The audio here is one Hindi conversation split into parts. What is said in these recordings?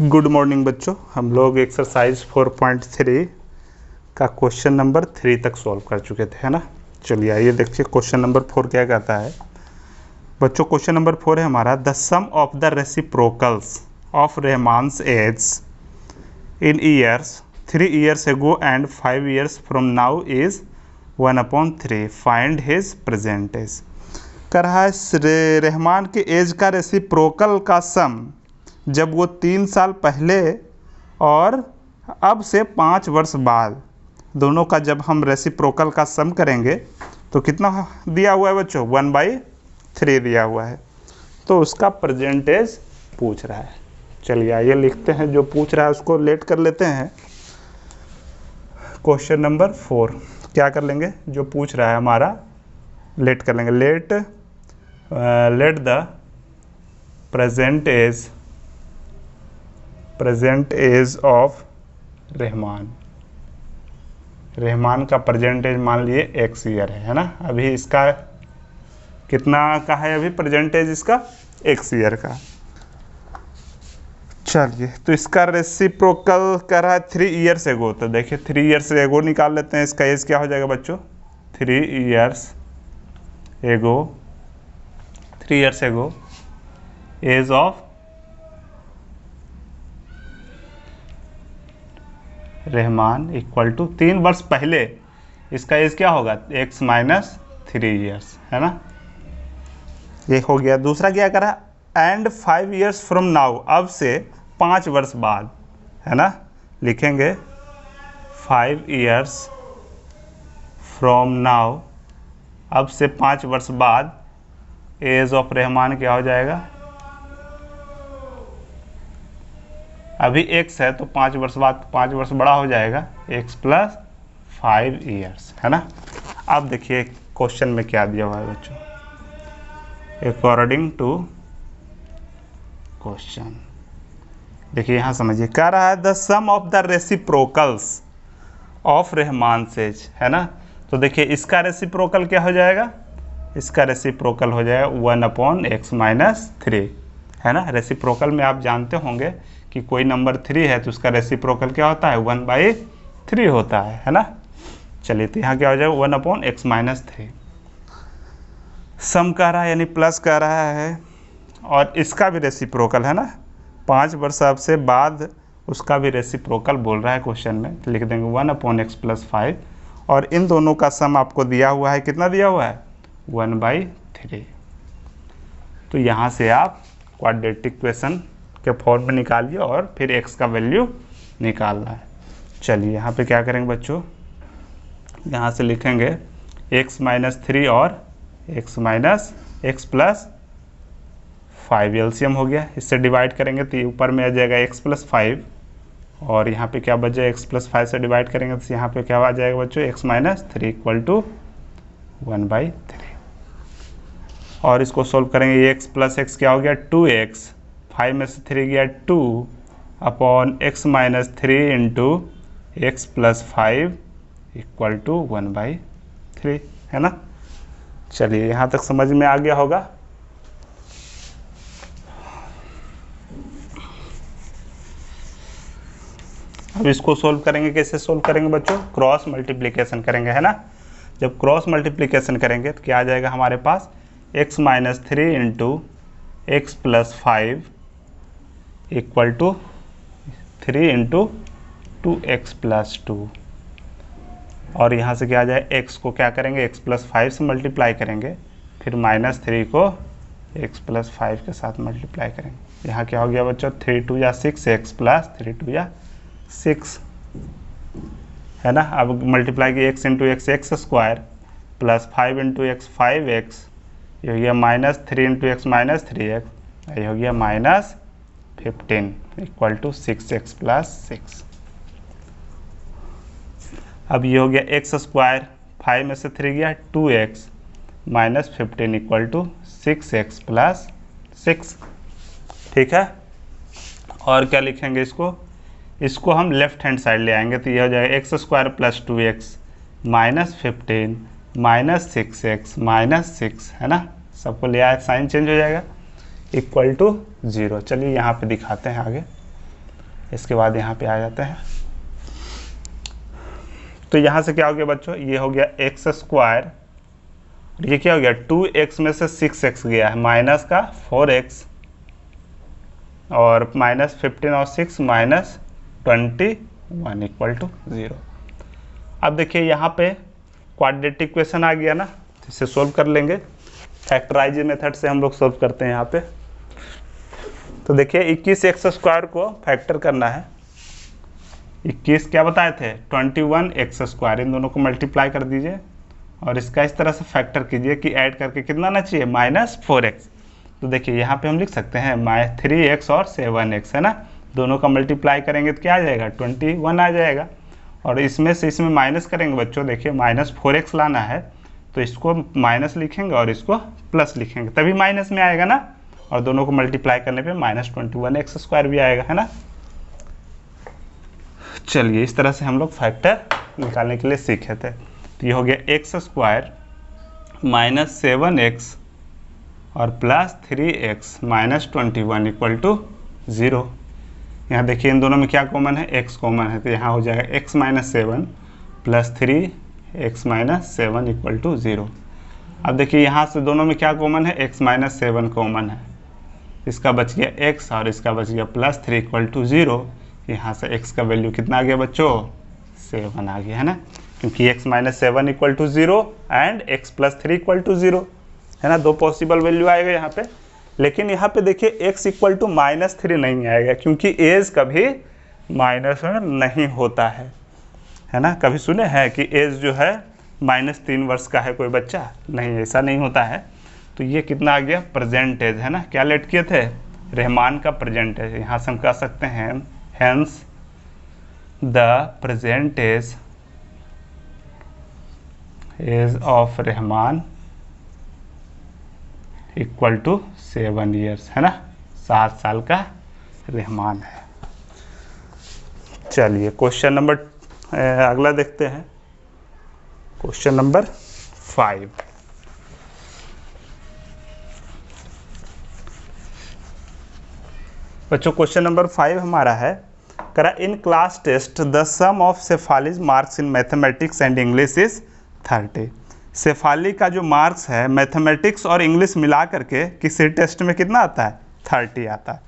गुड मॉर्निंग बच्चों। हम लोग एक्सरसाइज 4.3 का क्वेश्चन नंबर 3 तक सॉल्व कर चुके थे, है ना। चलिए आइए देखिए क्वेश्चन नंबर 4 क्या कहता है बच्चों। क्वेश्चन नंबर 4 है हमारा, the sum of the reciprocals of Rahman's age in years 3 years ago and 5 years from now is 1/3। Find his present age. कर रहा है रहमान के एज का रेसिप्रोकल का सम जब वो 3 साल पहले और अब से 5 वर्ष बाद, दोनों का जब हम रेसिप्रोकल का सम करेंगे तो कितना दिया हुआ है बच्चों, 1/3 दिया हुआ है। तो उसका परसेंटेज पूछ रहा है। चलिए आइए लिखते हैं, जो पूछ रहा है उसको लेट कर लेते हैं। क्वेश्चन नंबर 4 क्या कर लेंगे, जो पूछ रहा है हमारा लेट कर लेंगे। Let the present age of Rahman का प्रेजेंट एज मान लिए x ईयर है ना। अभी इसका कितना का है, अभी प्रेजेंट एज इसका x ईयर का। चलिए तो इसका रेसिप्रोकल कर रहा है 3 years एगो। तो देखिए 3 years एगो निकाल लेते हैं। इसका एज क्या हो जाएगा बच्चों, 3 years ago age of Rahman equal to 3 वर्ष पहले इसका एज क्या होगा, x - 3 years, है ना। ये हो गया। दूसरा क्या करा, एंड 5 years फ्रॉम नाउ, अब से 5 वर्ष बाद, है ना। लिखेंगे 5 years फ्रॉम नाउ, अब से 5 वर्ष बाद एज ऑफ रहमान क्या हो जाएगा। अभी x है तो 5 वर्ष बाद 5 वर्ष बड़ा हो जाएगा, x + 5 years, है ना। अब देखिए क्वेश्चन में क्या दिया हुआ है बच्चों, अकॉर्डिंग टू क्वेश्चन। देखिए यहाँ समझिए, कह रहा है the sum of the reciprocals of Rahman's age, है ना। तो देखिए इसका रेसिप्रोकल क्या हो जाएगा, इसका रेसिप्रोकल हो जाएगा 1/x - 3, है ना। रेसिप्रोकल में आप जानते होंगे कि कोई नंबर 3 है तो उसका रेसिप्रोकल क्या होता है, 1/3 होता है ना। चलिए तो यहाँ क्या हो जाएगा, 1/x - 3 सम कह रहा है, यानी प्लस कह रहा है। और इसका भी रेसिप्रोकल है ना, 5 वर्ष अब से बाद उसका भी रेसिप्रोकल बोल रहा है क्वेश्चन में। तो लिख देंगे 1/x + 5, और इन दोनों का सम आपको दिया हुआ है, कितना दिया हुआ है, 1/3। तो यहाँ से आप क्वाड्रेटिक इक्वेशन के फॉर्म में निकालिए और फिर x का वैल्यू निकालना है। चलिए यहाँ पे क्या करेंगे बच्चों, यहाँ से लिखेंगे x - 3 और x + 5 एलसीएम हो गया। इससे डिवाइड करेंगे तो ऊपर में आ जाएगा x + 5, और यहाँ पे क्या बच जाएगा, x + 5 से डिवाइड करेंगे तो यहाँ पे क्या आ जाएगा बच्चों, x - 3 = 1/3। और इसको सोल्व करेंगे, x + x क्या हो गया, 2x, 5 में से 3 गया 2/x - 3 × x + 5 = 1/3, है ना। चलिए यहाँ तक समझ में आ गया होगा। अब इसको सोल्व करेंगे, कैसे सोल्व करेंगे बच्चों, क्रॉस मल्टीप्लिकेशन करेंगे, है ना। जब क्रॉस मल्टीप्लिकेशन करेंगे तो क्या आ जाएगा हमारे पास, x - 3 × x + 5 = 3 × 2x + 2। और यहाँ से क्या आ जाए, x को क्या करेंगे, x + 5 से मल्टीप्लाई करेंगे, फिर -3 को x + 5 के साथ मल्टीप्लाई करेंगे। यहाँ क्या हो गया बच्चों, 3 × 2 = 6, x + 3 × 2 = 6, है ना। अब मल्टीप्लाई की x × x x² + 5 × x 5x, ये हो गया -3 × x - 3x, ये हो गया -15 = 6x + 6। अब ये हो गया x², 5 में से 3 गया 2x, -15 = 6x + 6, ठीक है। और क्या लिखेंगे इसको हम लेफ्ट हैंड साइड ले आएंगे तो ये हो जाएगा x² + 2x -15 -6x -6, है ना। सबको ले आए, साइन चेंज हो जाएगा, = 0। चलिए यहाँ पे दिखाते हैं आगे। इसके बाद यहाँ पे आ जाते हैं। तो यहाँ से क्या हो गया बच्चों, ये हो गया एक्स स्क्वायर, ये क्या हो गया 2x में से 6x गया है, माइनस का 4x और माइनस 15 और 6 माइनस 21 इक्वल टू 0। अब देखिए यहाँ पे क्वाड्रेटिक इक्वेशन आ गया ना, तो इसे सोल्व कर लेंगे। फैक्टराइज मेथड से हम लोग सोल्व करते हैं यहाँ पे। तो देखिए 21x स्क्वायर को फैक्टर करना है, 21 क्या बताए थे 21x स्क्वायर, इन दोनों को मल्टीप्लाई कर दीजिए और इसका इस तरह से फैक्टर कीजिए कि ऐड करके कितना आना चाहिए -4x। तो देखिए यहाँ पे हम लिख सकते हैं 3x और 7x है ना, दोनों का मल्टीप्लाई करेंगे तो क्या आ जाएगा 21 आ जाएगा। और इसमें से इसमें माइनस करेंगे बच्चों, देखिए -4x लाना है तो इसको माइनस लिखेंगे और इसको प्लस लिखेंगे तभी माइनस में आएगा ना, और दोनों को मल्टीप्लाई करने पे -21x स्क्वायर भी आएगा है ना। चलिए इस तरह से हम लोग फैक्टर निकालने के लिए सीखे थे। तो ये हो गया एक्स स्क्वायर -7x और +3x -21 इक्वल टू 0। यहाँ देखिए इन दोनों में क्या कॉमन है, x कॉमन है, तो यहाँ हो जाएगा x - 7 + 3x - 7 इक्वल टू 0। अब देखिए यहाँ से दोनों में क्या कॉमन है, x - 7 कॉमन है, इसका बच गया x और इसका बच गया +3 इक्वल टू 0। यहाँ से x का वैल्यू कितना आ गया बच्चों 7 आ गया है ना, क्योंकि x - 7 equal to 0 and x + 3 equal to 0 है ना, दो पॉसिबल वैल्यू आएगा यहाँ पे। लेकिन यहाँ पे देखिए x इक्वल टू -3 नहीं आएगा, क्योंकि एज कभी माइनस में नहीं होता है ना। कभी सुने हैं कि एज जो है -3 वर्ष का है कोई बच्चा, नहीं, ऐसा नहीं होता है। तो ये कितना आ गया प्रेजेंट एज है ना, क्या लेट किए थे रहमान का प्रेजेंट एज। यहाँ से हम कह सकते हैं hence the present age of Rahman equal to 7 years है ना, 7 साल का रहमान है। चलिए क्वेश्चन नंबर अगला देखते हैं, क्वेश्चन नंबर 5। बच्चों क्वेश्चन नंबर 5 हमारा है, करा in class test the sum of Shefali's marks in mathematics and English is 30। Shefali का जो मार्क्स है मैथमेटिक्स और इंग्लिश मिला करके किसी टेस्ट में कितना आता है 30 आता है।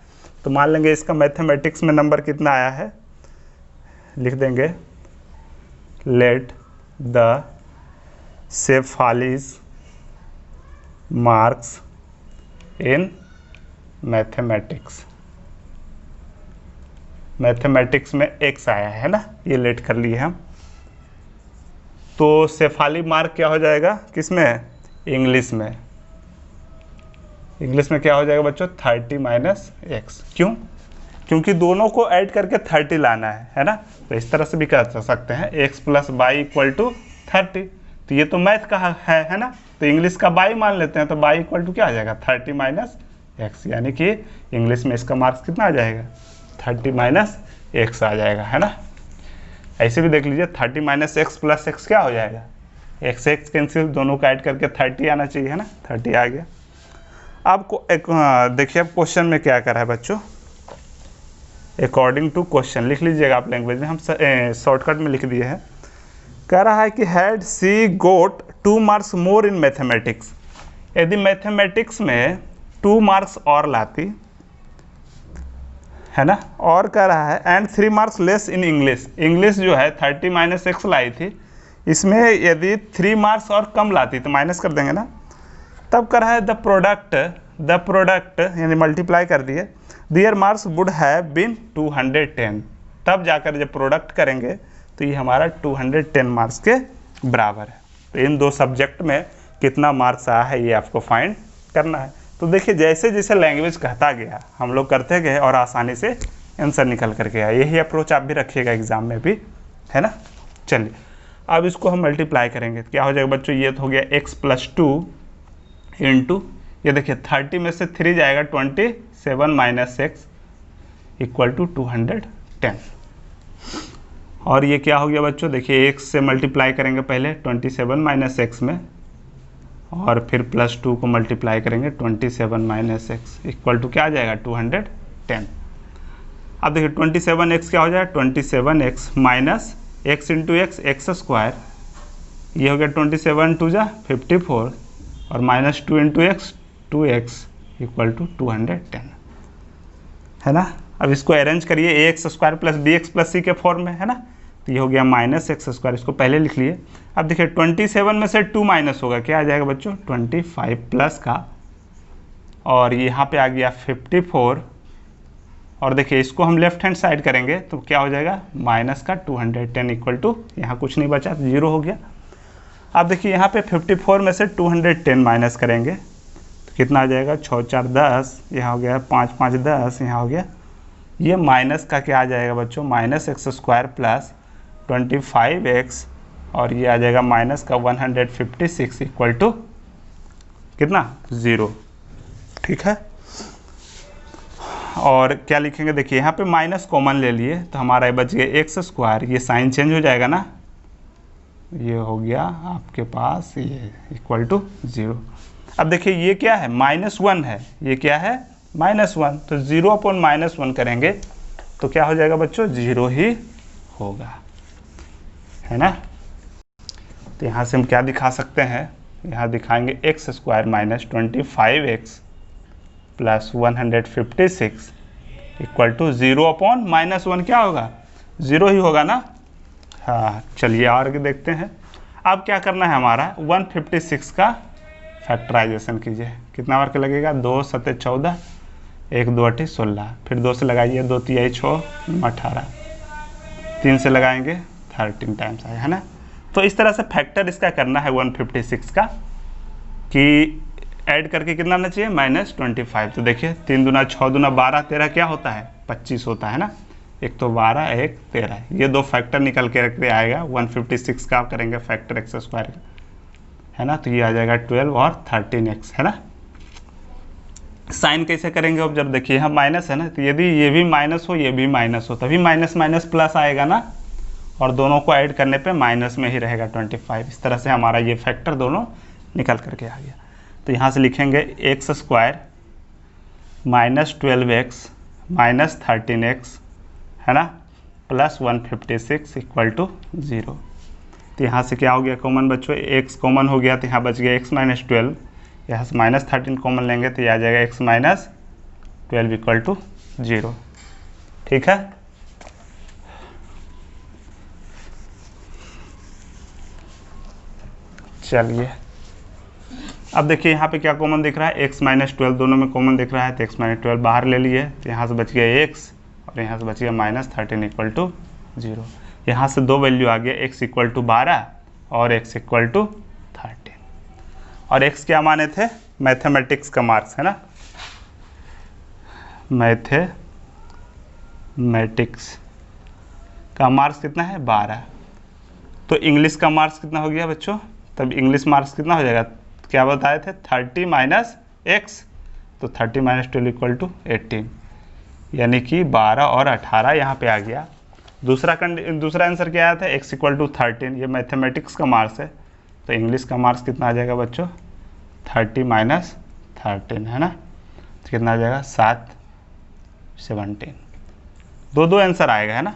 तो मान लेंगे इसका मैथमेटिक्स में नंबर कितना आया है, लिख देंगे let the Shefali's marks in mathematics, mathematics में x आया है ना, ये लेट कर लिए हम। तो सेफाली मार्क क्या हो जाएगा किसमें, इंग्लिश में। इंग्लिश में क्या हो जाएगा बच्चों 30 - x, क्यों, क्योंकि दोनों को ऐड करके 30 लाना है ना। तो इस तरह से भी कह सकते हैं x + y इक्वल टू 30। तो ये तो मैथ का है ना, तो इंग्लिश का y मान लेते हैं, तो y इक्वल टू क्या आ जाएगा 30 - x, यानी कि इंग्लिश में इसका मार्क्स कितना आ जाएगा 30 - x आ जाएगा है ना। ऐसे भी देख लीजिए 30 - x + x क्या हो जाएगा, x कैंसिल, दोनों का ऐड करके 30 आना चाहिए है ना, 30 आ गया। आपको एक देखिए अब क्वेश्चन में क्या करा है बच्चों, अकॉर्डिंग टू क्वेश्चन लिख लीजिएगा आप लैंग्वेज में, हम शॉर्टकट में लिख दिए हैं। कह रहा है कि had she got 2 marks more in mathematics, यदि मैथमेटिक्स में 2 मार्क्स और लाती है ना, और कह रहा है and 3 marks less in English, English जो है 30 - x लाई थी, इसमें यदि 3 मार्क्स और कम लाती तो माइनस कर देंगे ना। तब कह रहा है द प्रोडक्ट यानी मल्टीप्लाई कर दिए, दियर मार्क्स वुड हैव बीन 210, तब जाकर जब प्रोडक्ट करेंगे तो ये हमारा 210 मार्क्स के बराबर है। तो इन दो सब्जेक्ट में कितना मार्क्स आया है ये आपको फाइंड करना है। तो देखिए जैसे जैसे लैंग्वेज कहता गया हम लोग करते गए और आसानी से आंसर निकल करके आया, यही अप्रोच आप भी रखिएगा एग्जाम में भी है ना। चलिए अब इसको हम मल्टीप्लाई करेंगे, क्या हो जाएगा बच्चों, ये तो हो गया x + 2 इंटू, ये देखिए 30 में से 3 जाएगा 27 - x इक्वल टू 210। और ये क्या हो गया बच्चों, देखिए x से मल्टीप्लाई करेंगे पहले 27 - x में, और फिर +2 को मल्टीप्लाई करेंगे 27 - x इक्वल टू क्या आ जाएगा 210। अब देखिए 27x क्या हो जाएगा, 27x minus x into X X square, ये हो गया 27 टू जा 54 और minus 2 into X 2x equal to 210, है ना। अब इसको अरेंज करिए ax square plus bx plus c के फॉर्म में, है ना। तो ये हो गया माइनस एक्स स्क्वायर, इसको पहले लिख लिए। अब देखिए 27 में से 2 माइनस होगा, क्या आ जाएगा बच्चों, 25 प्लस का, और यहाँ पे आ गया 54, और देखिए इसको हम लेफ्ट हैंड साइड करेंगे तो क्या हो जाएगा, माइनस का 210 इक्वल टू, यहाँ कुछ नहीं बचा तो 0 हो गया। अब देखिए यहाँ पे 54 में से 210 माइनस करेंगे तो कितना आ जाएगा, 6 4 10, यहाँ हो गया 5 5 10, यहाँ हो गया, ये माइनस का क्या आ जाएगा बच्चों, minus x square plus 25x, और ये आ जाएगा माइनस का 156 इक्वल टू कितना, 0, ठीक है। और क्या लिखेंगे, देखिए यहाँ पे माइनस कॉमन ले लिए तो हमारा ये बच गया एक्स स्क्वायर, ये साइन चेंज हो जाएगा ना, ये हो गया आपके पास ये इक्वल टू 0। अब देखिए ये क्या है, -1 है, ये क्या है, -1, तो 0 अपॉन -1 करेंगे तो क्या हो जाएगा बच्चों, 0 ही होगा, है ना। तो यहाँ से हम क्या दिखा सकते हैं, यहाँ दिखाएंगे X square minus 25x plus 156 equal to 0 upon -1 क्या होगा, 0 ही होगा ना। हाँ चलिए और देखते हैं। अब क्या करना है हमारा, 156 का फैक्टराइजेशन कीजिए, कितना वर्क लगेगा, 2 7 14, 1 2 8 16, फिर 2 से लगाइए, 2 3 6 18, 3 से लगाएंगे 13 टाइम्स आएगा, है ना। तो इस तरह से फैक्टर इसका करना है 156 का, कि ऐड करके कितना आना चाहिए, -25। तो देखिए 3 दूना 6 दूना 12 13 क्या होता है, 25 होता है ना, एक तो 12 एक 13, ये दो फैक्टर निकल के रख दिया आएगा। 156 का करेंगे फैक्टर एक्स स्क्वायर, है ना, तो ये आ जाएगा 12 और 13x, है ना। साइन कैसे करेंगे, अब जब देखिए यहाँ माइनस है ना, तो यदि ये भी माइनस हो ये भी माइनस हो तभी माइनस माइनस प्लस आएगा ना, और दोनों को ऐड करने पे माइनस में ही रहेगा 25। इस तरह से हमारा ये फैक्टर दोनों निकल करके आ गया। तो यहाँ से लिखेंगे x square minus 12x minus 13x, है ना, प्लस 156 इक्वल टू 0। तो यहाँ से क्या हो गया कॉमन बच्चों, x कॉमन हो गया तो यहाँ बच गया x माइनस 12, यहाँ से माइनस 13 कॉमन लेंगे तो ये आ जाएगा x माइनस 12 इक्वल टू 0, ठीक है। चलिए अब देखिए यहाँ पे क्या कॉमन दिख रहा है, x माइनस 12 दोनों में कॉमन दिख रहा है, तो x माइनस 12 बाहर ले लिए, तो यहाँ से बच गया x और यहाँ से बच गया माइनस 13 इक्वल टू 0। यहाँ से दो वैल्यू आ गया, x इक्वल टू 12 और x इक्वल टू 13, और x क्या माने थे, मैथमेटिक्स का मार्क्स, है ना, मैथमेटिक्स का मार्क्स कितना है 12, तो इंग्लिश का मार्क्स कितना हो गया बच्चों, तब इंग्लिश मार्क्स कितना हो जाएगा, क्या बताए थे 30 माइनस x, तो 30 माइनस 12 इक्वल टू 18, यानी कि 12 और 18 यहाँ पे आ गया। दूसरा आंसर क्या आया था, x इक्वल टू 13, ये मैथमेटिक्स का मार्क्स है, तो इंग्लिश का मार्क्स कितना आ जाएगा बच्चों 30 माइनस 13, है ना, तो कितना आ जाएगा 7 17, दो आंसर आएगा, है ना।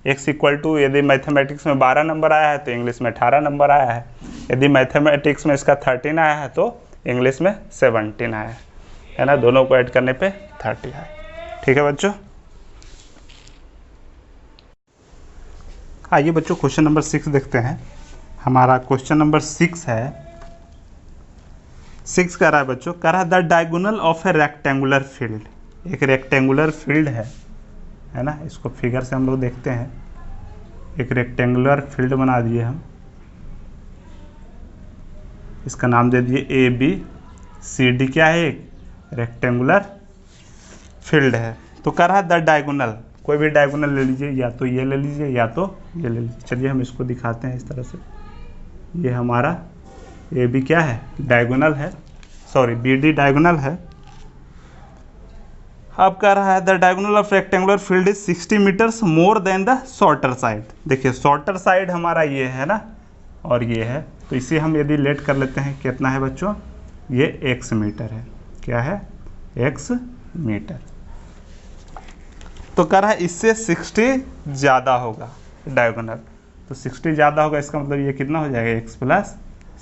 x इक्वल टू यदि मैथमेटिक्स में 12 नंबर आया है तो इंग्लिश में 18 नंबर आया है, यदि मैथमेटिक्स में इसका 13 आया है तो इंग्लिश में 17 आया है ना, दोनों को ऐड करने पे 30 है, ठीक है बच्चों। आइए बच्चों क्वेश्चन नंबर 6 देखते हैं। हमारा क्वेश्चन नंबर 6 है, 6 कह रहा है बच्चों, कह रहा है the diagonal of A rectangular field, एक रेक्टेंगुलर फील्ड है ना, इसको फिगर से हम लोग देखते हैं, एक रेक्टेंगुलर फील्ड बना दिए हम, इसका नाम दे दिए ए बी सी डी, क्या है एक रेक्टेंगुलर फील्ड है। तो कह रहा है द डायगोनल, कोई भी डायगोनल ले लीजिए, या तो ये ले लीजिए या तो ये ले लीजिए। चलिए हम इसको दिखाते हैं इस तरह से, ये हमारा ए बी क्या है डायगोनल है, सॉरी बी डी डायगोनल है। अब कह रहा है the diagonal of rectangular field is 60 metres more than the shorter side. देखिए शॉर्टर साइड हमारा ये है ना, और ये है, तो इसे हम यदि लेट कर लेते हैं, कितना है बच्चों, ये x मीटर है, क्या है x मीटर। तो कह रहा है इससे 60 ज़्यादा होगा डायगोनल, तो 60 ज़्यादा होगा, इसका मतलब ये कितना हो जाएगा x प्लस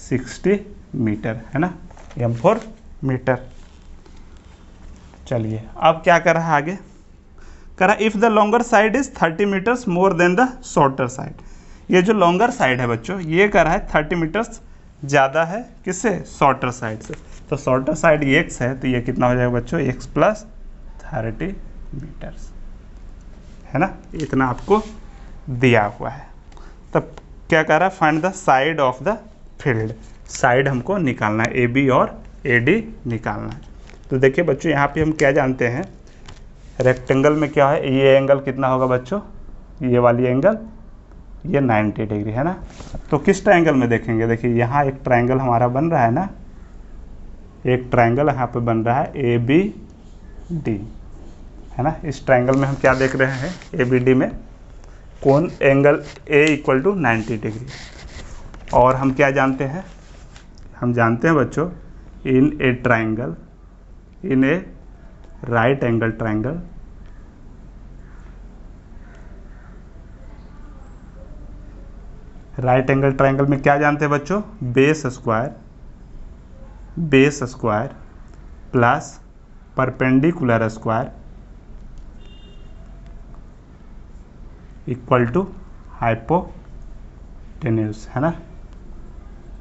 60 मीटर, है ना, m4 मीटर। चलिए अब क्या कर रहा है आगे, कह रहा है if the longer side is 30 metres more than the shorter side. ये जो लॉन्गर साइड है बच्चों, ये कह रहा है 30 मीटर्स ज़्यादा है किससे, शॉर्टर साइड से। तो शॉर्टर साइड ये x है, तो ये कितना हो जाएगा बच्चों, x प्लस 30 मीटर्स, है ना, इतना आपको दिया हुआ है। तब क्या कह रहा है, find the side of the field, side हमको निकालना है, ए बी और ए डी निकालना है। तो देखिए बच्चों यहाँ पे हम क्या जानते हैं, रेक्टेंगल में क्या है, ये एंगल कितना होगा बच्चों, ये वाली एंगल ये 90 डिग्री, है ना। तो किस ट्रायंगल में देखेंगे, देखिए यहाँ एक ट्रायंगल हमारा बन रहा है ना, एक ट्रायंगल यहाँ पे बन रहा है ए बी डी, है ना। इस ट्रायंगल में हम क्या देख रहे हैं, ए बी डी में कोण एंगल ए इक्वल टू 90 डिग्री। और हम क्या जानते हैं, हम जानते हैं बच्चों, in a triangle, in a right angle triangle, right angle triangle में क्या जानते हैं बच्चों, base square plus perpendicular square equal to hypotenuse, है ना,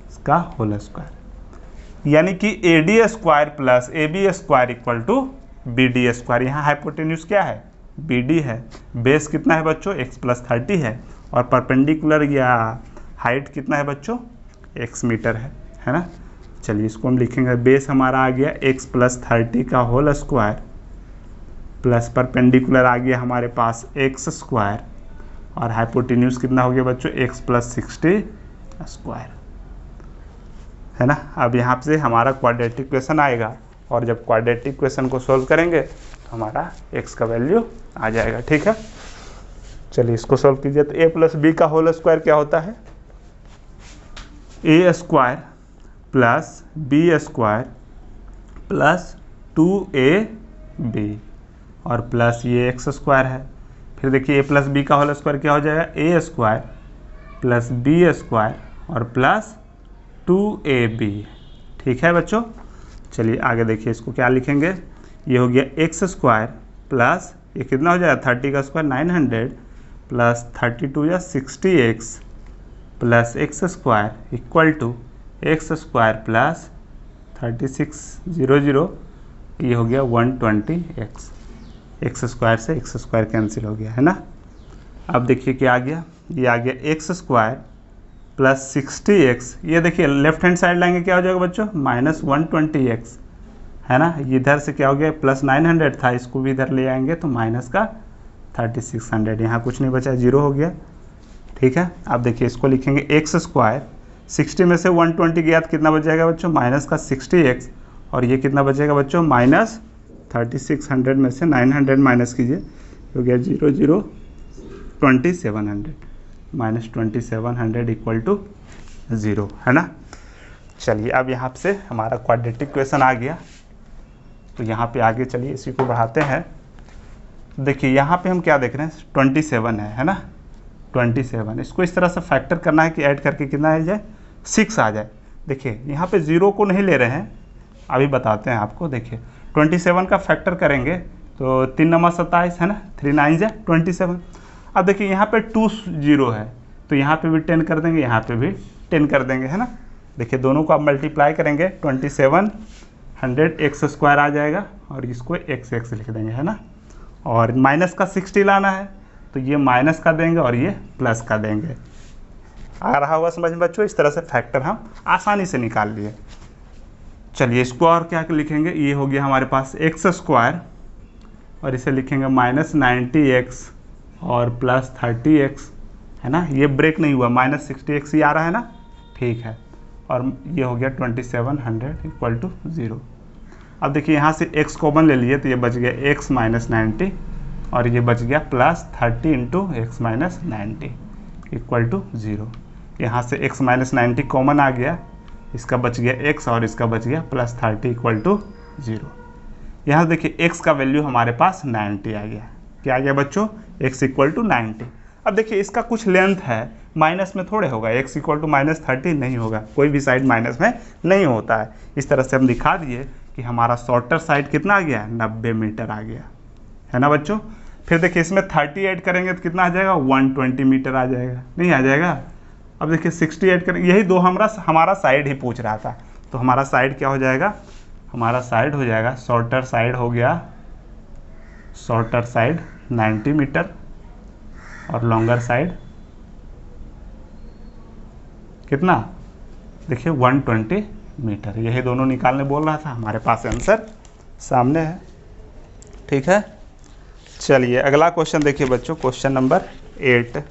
इसका होल स्क्वायर। यानी कि A D square plus A B square equal to B D square. यहाँ हाइपोटेन्यूज क्या है, बी डी है, बेस कितना है बच्चों, x प्लस 30 है, और परपेंडिकुलर या हाइट कितना है बच्चों, x मीटर है ना। चलिए इसको हम लिखेंगे, बेस हमारा आ गया x प्लस 30 का होल स्क्वायर प्लस परपेंडिकुलर आ गया हमारे पास x स्क्वायर, और हाइपोटेन्यूज कितना हो गया बच्चों, x प्लस 60 स्क्वायर, है ना। अब यहाँ से हमारा क्वाड्रेटिक इक्वेशन आएगा, और जब क्वाड्रेटिक इक्वेशन को सोल्व करेंगे तो हमारा x का वैल्यू आ जाएगा, ठीक है। चलिए इसको सोल्व कीजिए। तो a प्लस बी का होल स्क्वायर क्या होता है, a square plus B square plus 2ab, और प्लस ये x स्क्वायर है। फिर देखिए a प्लस बी का होल स्क्वायर क्या हो जाएगा, a square plus B square और प्लस 2ab, ठीक है बच्चों। चलिए आगे देखिए, इसको क्या लिखेंगे, ये हो गया x स्क्वायर प्लस ये कितना हो जाएगा 30 का स्क्वायर 900 प्लस 32 या 60x plus x square equal to x square plus 3600, ये हो गया 120x, x स्क्वायर से x स्क्वायर कैंसिल हो गया, है ना। अब देखिए क्या आ गया, ये आ गया x स्क्वायर प्लस 60x, ये देखिए लेफ्ट हैंड साइड लाएंगे क्या हो जाएगा बच्चों, माइनस 120x, है ना। इधर से क्या हो गया, प्लस 900 था, इसको भी इधर ले आएंगे तो माइनस का 3600, यहाँ कुछ नहीं बचा, 0 हो गया, ठीक है। अब देखिए इसको लिखेंगे x स्क्वायर, 60 में से 120 गया तो कितना बच जाएगा बच्चों, माइनस का 60x, और ये कितना बचेगा बच्चों, माइनस 3600 में से 900 माइनस कीजिए, हो गया 0 2700, माइनस 2700 इक्वल टू 0, है ना। चलिए अब यहाँ से हमारा क्वाड्रेटिक इक्वेशन आ गया, तो यहाँ पे आगे चलिए इसी को बढ़ाते हैं। देखिए यहाँ पे हम क्या देख रहे हैं, 27 है ना, 27, इसको इस तरह से फैक्टर करना है कि ऐड करके कितना आ जाए, 6 आ जाए। देखिए यहाँ पे 0 को नहीं ले रहे हैं, अभी बताते हैं आपको। देखिए 27 का फैक्टर करेंगे तो 3 नंबर 27, है ना, 3 9 जा 27। अब देखिए यहाँ पे 2 0 है, तो यहाँ पे भी 10 कर देंगे, यहाँ पे भी 10 कर देंगे, है ना। देखिए दोनों को आप मल्टीप्लाई करेंगे, 2700 x स्क्वायर आ जाएगा, और इसको x लिख देंगे, है ना। और माइनस का 60 लाना है, तो ये माइनस का देंगे और ये प्लस का देंगे। आ रहा होगा समझ में बच्चों, इस तरह से फैक्टर हम आसानी से निकाल लिए। चलिए इसको और क्या लिखेंगे, ये हो गया हमारे पास x स्क्वायर, और इसे लिखेंगे माइनस 90x और प्लस 30x, है ना। ये ब्रेक नहीं हुआ, माइनस 60x ही आ रहा है ना, ठीक है। और ये हो गया 2700 इक्वल टू 0। अब देखिए यहाँ से x कॉमन ले लिए, तो ये बच गया x माइनस 90, और ये बच गया plus 30 into x minus 90 equal to 0। यहाँ से x माइनस 90 कॉमन आ गया, इसका बच गया x और इसका बच गया प्लस 30 इक्वल टू 0। यहाँ देखिए x का वैल्यू हमारे पास 90 आ गया, क्या आ गया बच्चों, x इक्वल टू 90। अब देखिए इसका कुछ लेंथ है, माइनस में थोड़े होगा, x इक्वल टू -30 नहीं होगा, कोई भी साइड माइनस में नहीं होता है। इस तरह से हम दिखा दिए कि हमारा शॉर्टर साइड कितना आ गया, 90 मीटर आ गया, है ना बच्चों। फिर देखिए इसमें 30 ऐड करेंगे तो कितना आ जाएगा, 120 मीटर आ जाएगा, नहीं आ जाएगा। अब देखिए 60 ऐड करेंगे, यही दो हमारा साइड ही पूछ रहा था, तो हमारा साइड क्या हो जाएगा, हमारा साइड हो जाएगा, शॉर्टर साइड हो गया, शॉर्टर साइड 90 मीटर और लॉन्गर साइड कितना, देखिए 120 मीटर। यही दोनों निकालने बोल रहा था, हमारे पास आंसर सामने है, ठीक है। चलिए अगला क्वेश्चन देखिए बच्चों, क्वेश्चन नंबर 8,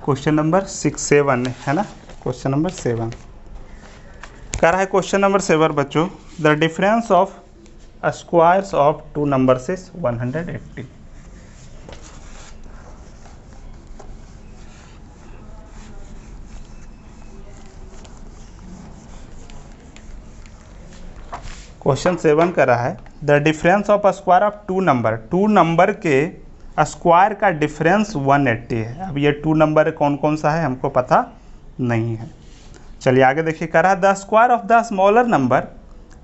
क्वेश्चन नंबर 7 है ना, क्वेश्चन नंबर 7 कह रहा है, क्वेश्चन नंबर 7 बच्चों, the difference of squares of 2 numbers is 180। Question 7 कर रहा है, the difference of square of 2 number, 2 number के स्क्वायर का डिफरेंस 180 है। अब ये 2 नंबर कौन कौन सा है हमको पता नहीं है। चलिए आगे देखिए, कह रहा है the square of the smaller number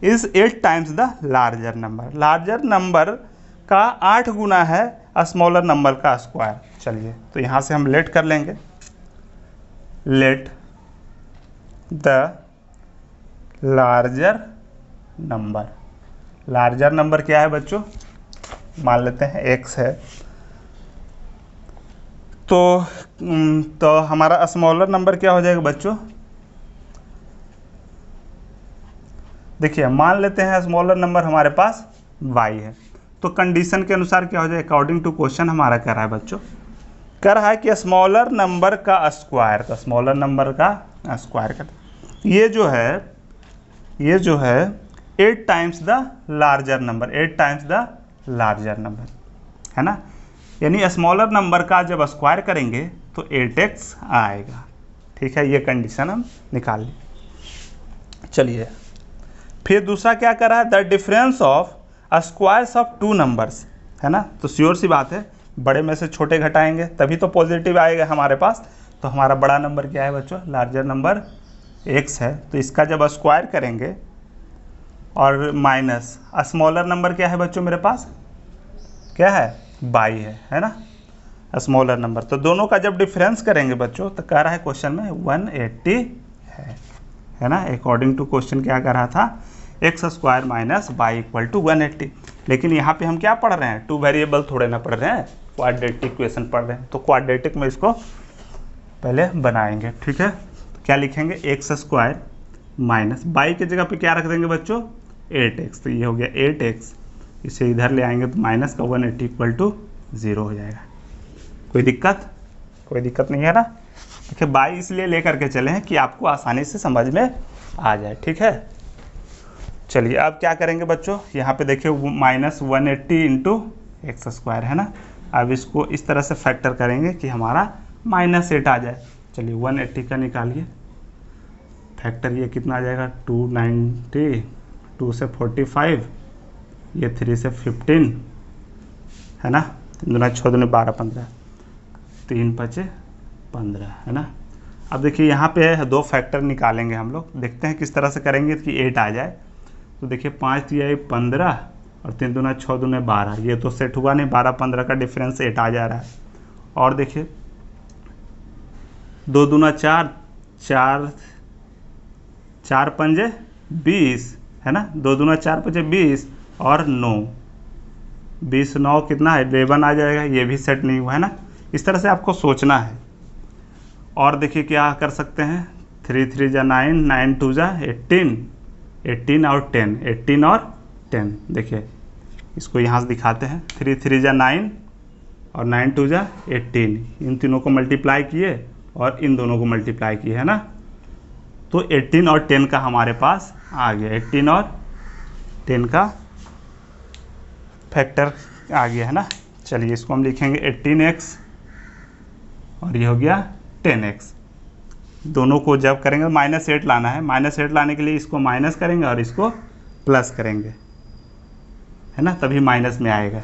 is 8 times the larger number, larger number का 8 गुना है स्मॉलर नंबर का स्क्वायर। चलिए तो यहाँ से हम लेट कर लेंगे, let the larger number, larger number क्या है बच्चों, मान लेते हैं x है, तो हमारा स्मॉलर नंबर क्या हो जाएगा बच्चों, देखिए मान लेते हैं स्मॉलर नंबर हमारे पास y है, तो कंडीशन के अनुसार क्या हो जाए, अकॉर्डिंग टू क्वेश्चन हमारा कह रहा है बच्चों, कह रहा है कि स्मॉलर नंबर का स्क्वायर, तो स्मॉलर नंबर का स्क्वायर कर, ये जो है 8 times the larger number, 8 times the larger number, है ना। यानी स्मॉलर नंबर का जब स्क्वायर करेंगे तो 8x आएगा, ठीक है, ये कंडीशन हम निकाल ली। चलिए फिर दूसरा क्या कर रहा है, the difference of squares of 2 numbers, है ना। तो श्योर सी बात है, बड़े में से छोटे घटाएंगे तभी तो पॉजिटिव आएगा हमारे पास। तो हमारा बड़ा नंबर क्या है बच्चों, लार्जर नंबर x है, तो इसका जब स्क्वायर करेंगे और माइनस स्मॉलर नंबर क्या है बच्चों मेरे पास, क्या है, y है ना, स्मॉलर नंबर। तो दोनों का जब डिफरेंस करेंगे बच्चों तो कह रहा है क्वेश्चन में 180 है ना। अकॉर्डिंग टू क्वेश्चन क्या कर रहा था, X square minus y equal to 180। लेकिन यहाँ पे हम क्या पढ़ रहे हैं, 2 वेरिएबल थोड़े ना पढ़ रहे हैं, क्वाड्रेटिक इक्वेशन पढ़ रहे हैं। तो क्वाड्रेटिक में इसको पहले बनाएंगे, ठीक है। तो क्या लिखेंगे, एक्स स्क्वायर माइनस y की जगह पे क्या रख देंगे बच्चों, 8x, तो ये हो गया 8x, इसे इधर ले आएंगे तो माइनस का 180 इक्वल टू 0 हो जाएगा। कोई दिक्कत नहीं है ना। देखिए y इसलिए लेकर के चले हैं कि आपको आसानी से समझ में आ जाए, ठीक है। चलिए अब क्या करेंगे बच्चों, यहाँ पे देखिए -180 इंटू एक्स स्क्वायर है ना। अब इसको इस तरह से फैक्टर करेंगे कि हमारा -8 आ जाए। चलिए 180 का निकालिए फैक्टर, ये कितना आ जाएगा, 290, 2 से 45, ये 3 से 15 है ना, 3 दूना 6 दूनी 12, 15, 3 5 15 है ना। अब देखिए यहाँ पे 2 फैक्टर निकालेंगे हम लोग, देखते हैं किस तरह से करेंगे कि 8 आ जाए। तो देखिए 5 या 15 और 3 दूना 6 दूने 12, ये तो सेट हुआ नहीं, 12 15 का डिफरेंस 8 आ जा रहा है। और देखिए 2 दूना 4, 4 पंजे 20 है ना, 2 दूना 4 पंजे 20 और 9, 20 9 कितना है, 11 आ जाएगा, ये भी सेट नहीं हुआ है ना। इस तरह से आपको सोचना है। और देखिए क्या कर सकते हैं, 3 3 जा 9, 9 2 जा 18, 18 और 10, 18 और 10। देखिए इसको यहाँ से दिखाते हैं, 3 3 जा 9 और 9 2 जा 18, इन तीनों को मल्टीप्लाई किए और इन दोनों को मल्टीप्लाई किए है ना। तो 18 और 10 का हमारे पास आ गया, 18 और 10 का फैक्टर आ गया है ना। चलिए इसको हम लिखेंगे 18x और ये हो गया 10x। दोनों को जब करेंगे -8 लाना है, -8 लाने के लिए इसको माइनस करेंगे और इसको प्लस करेंगे है ना, तभी माइनस में आएगा।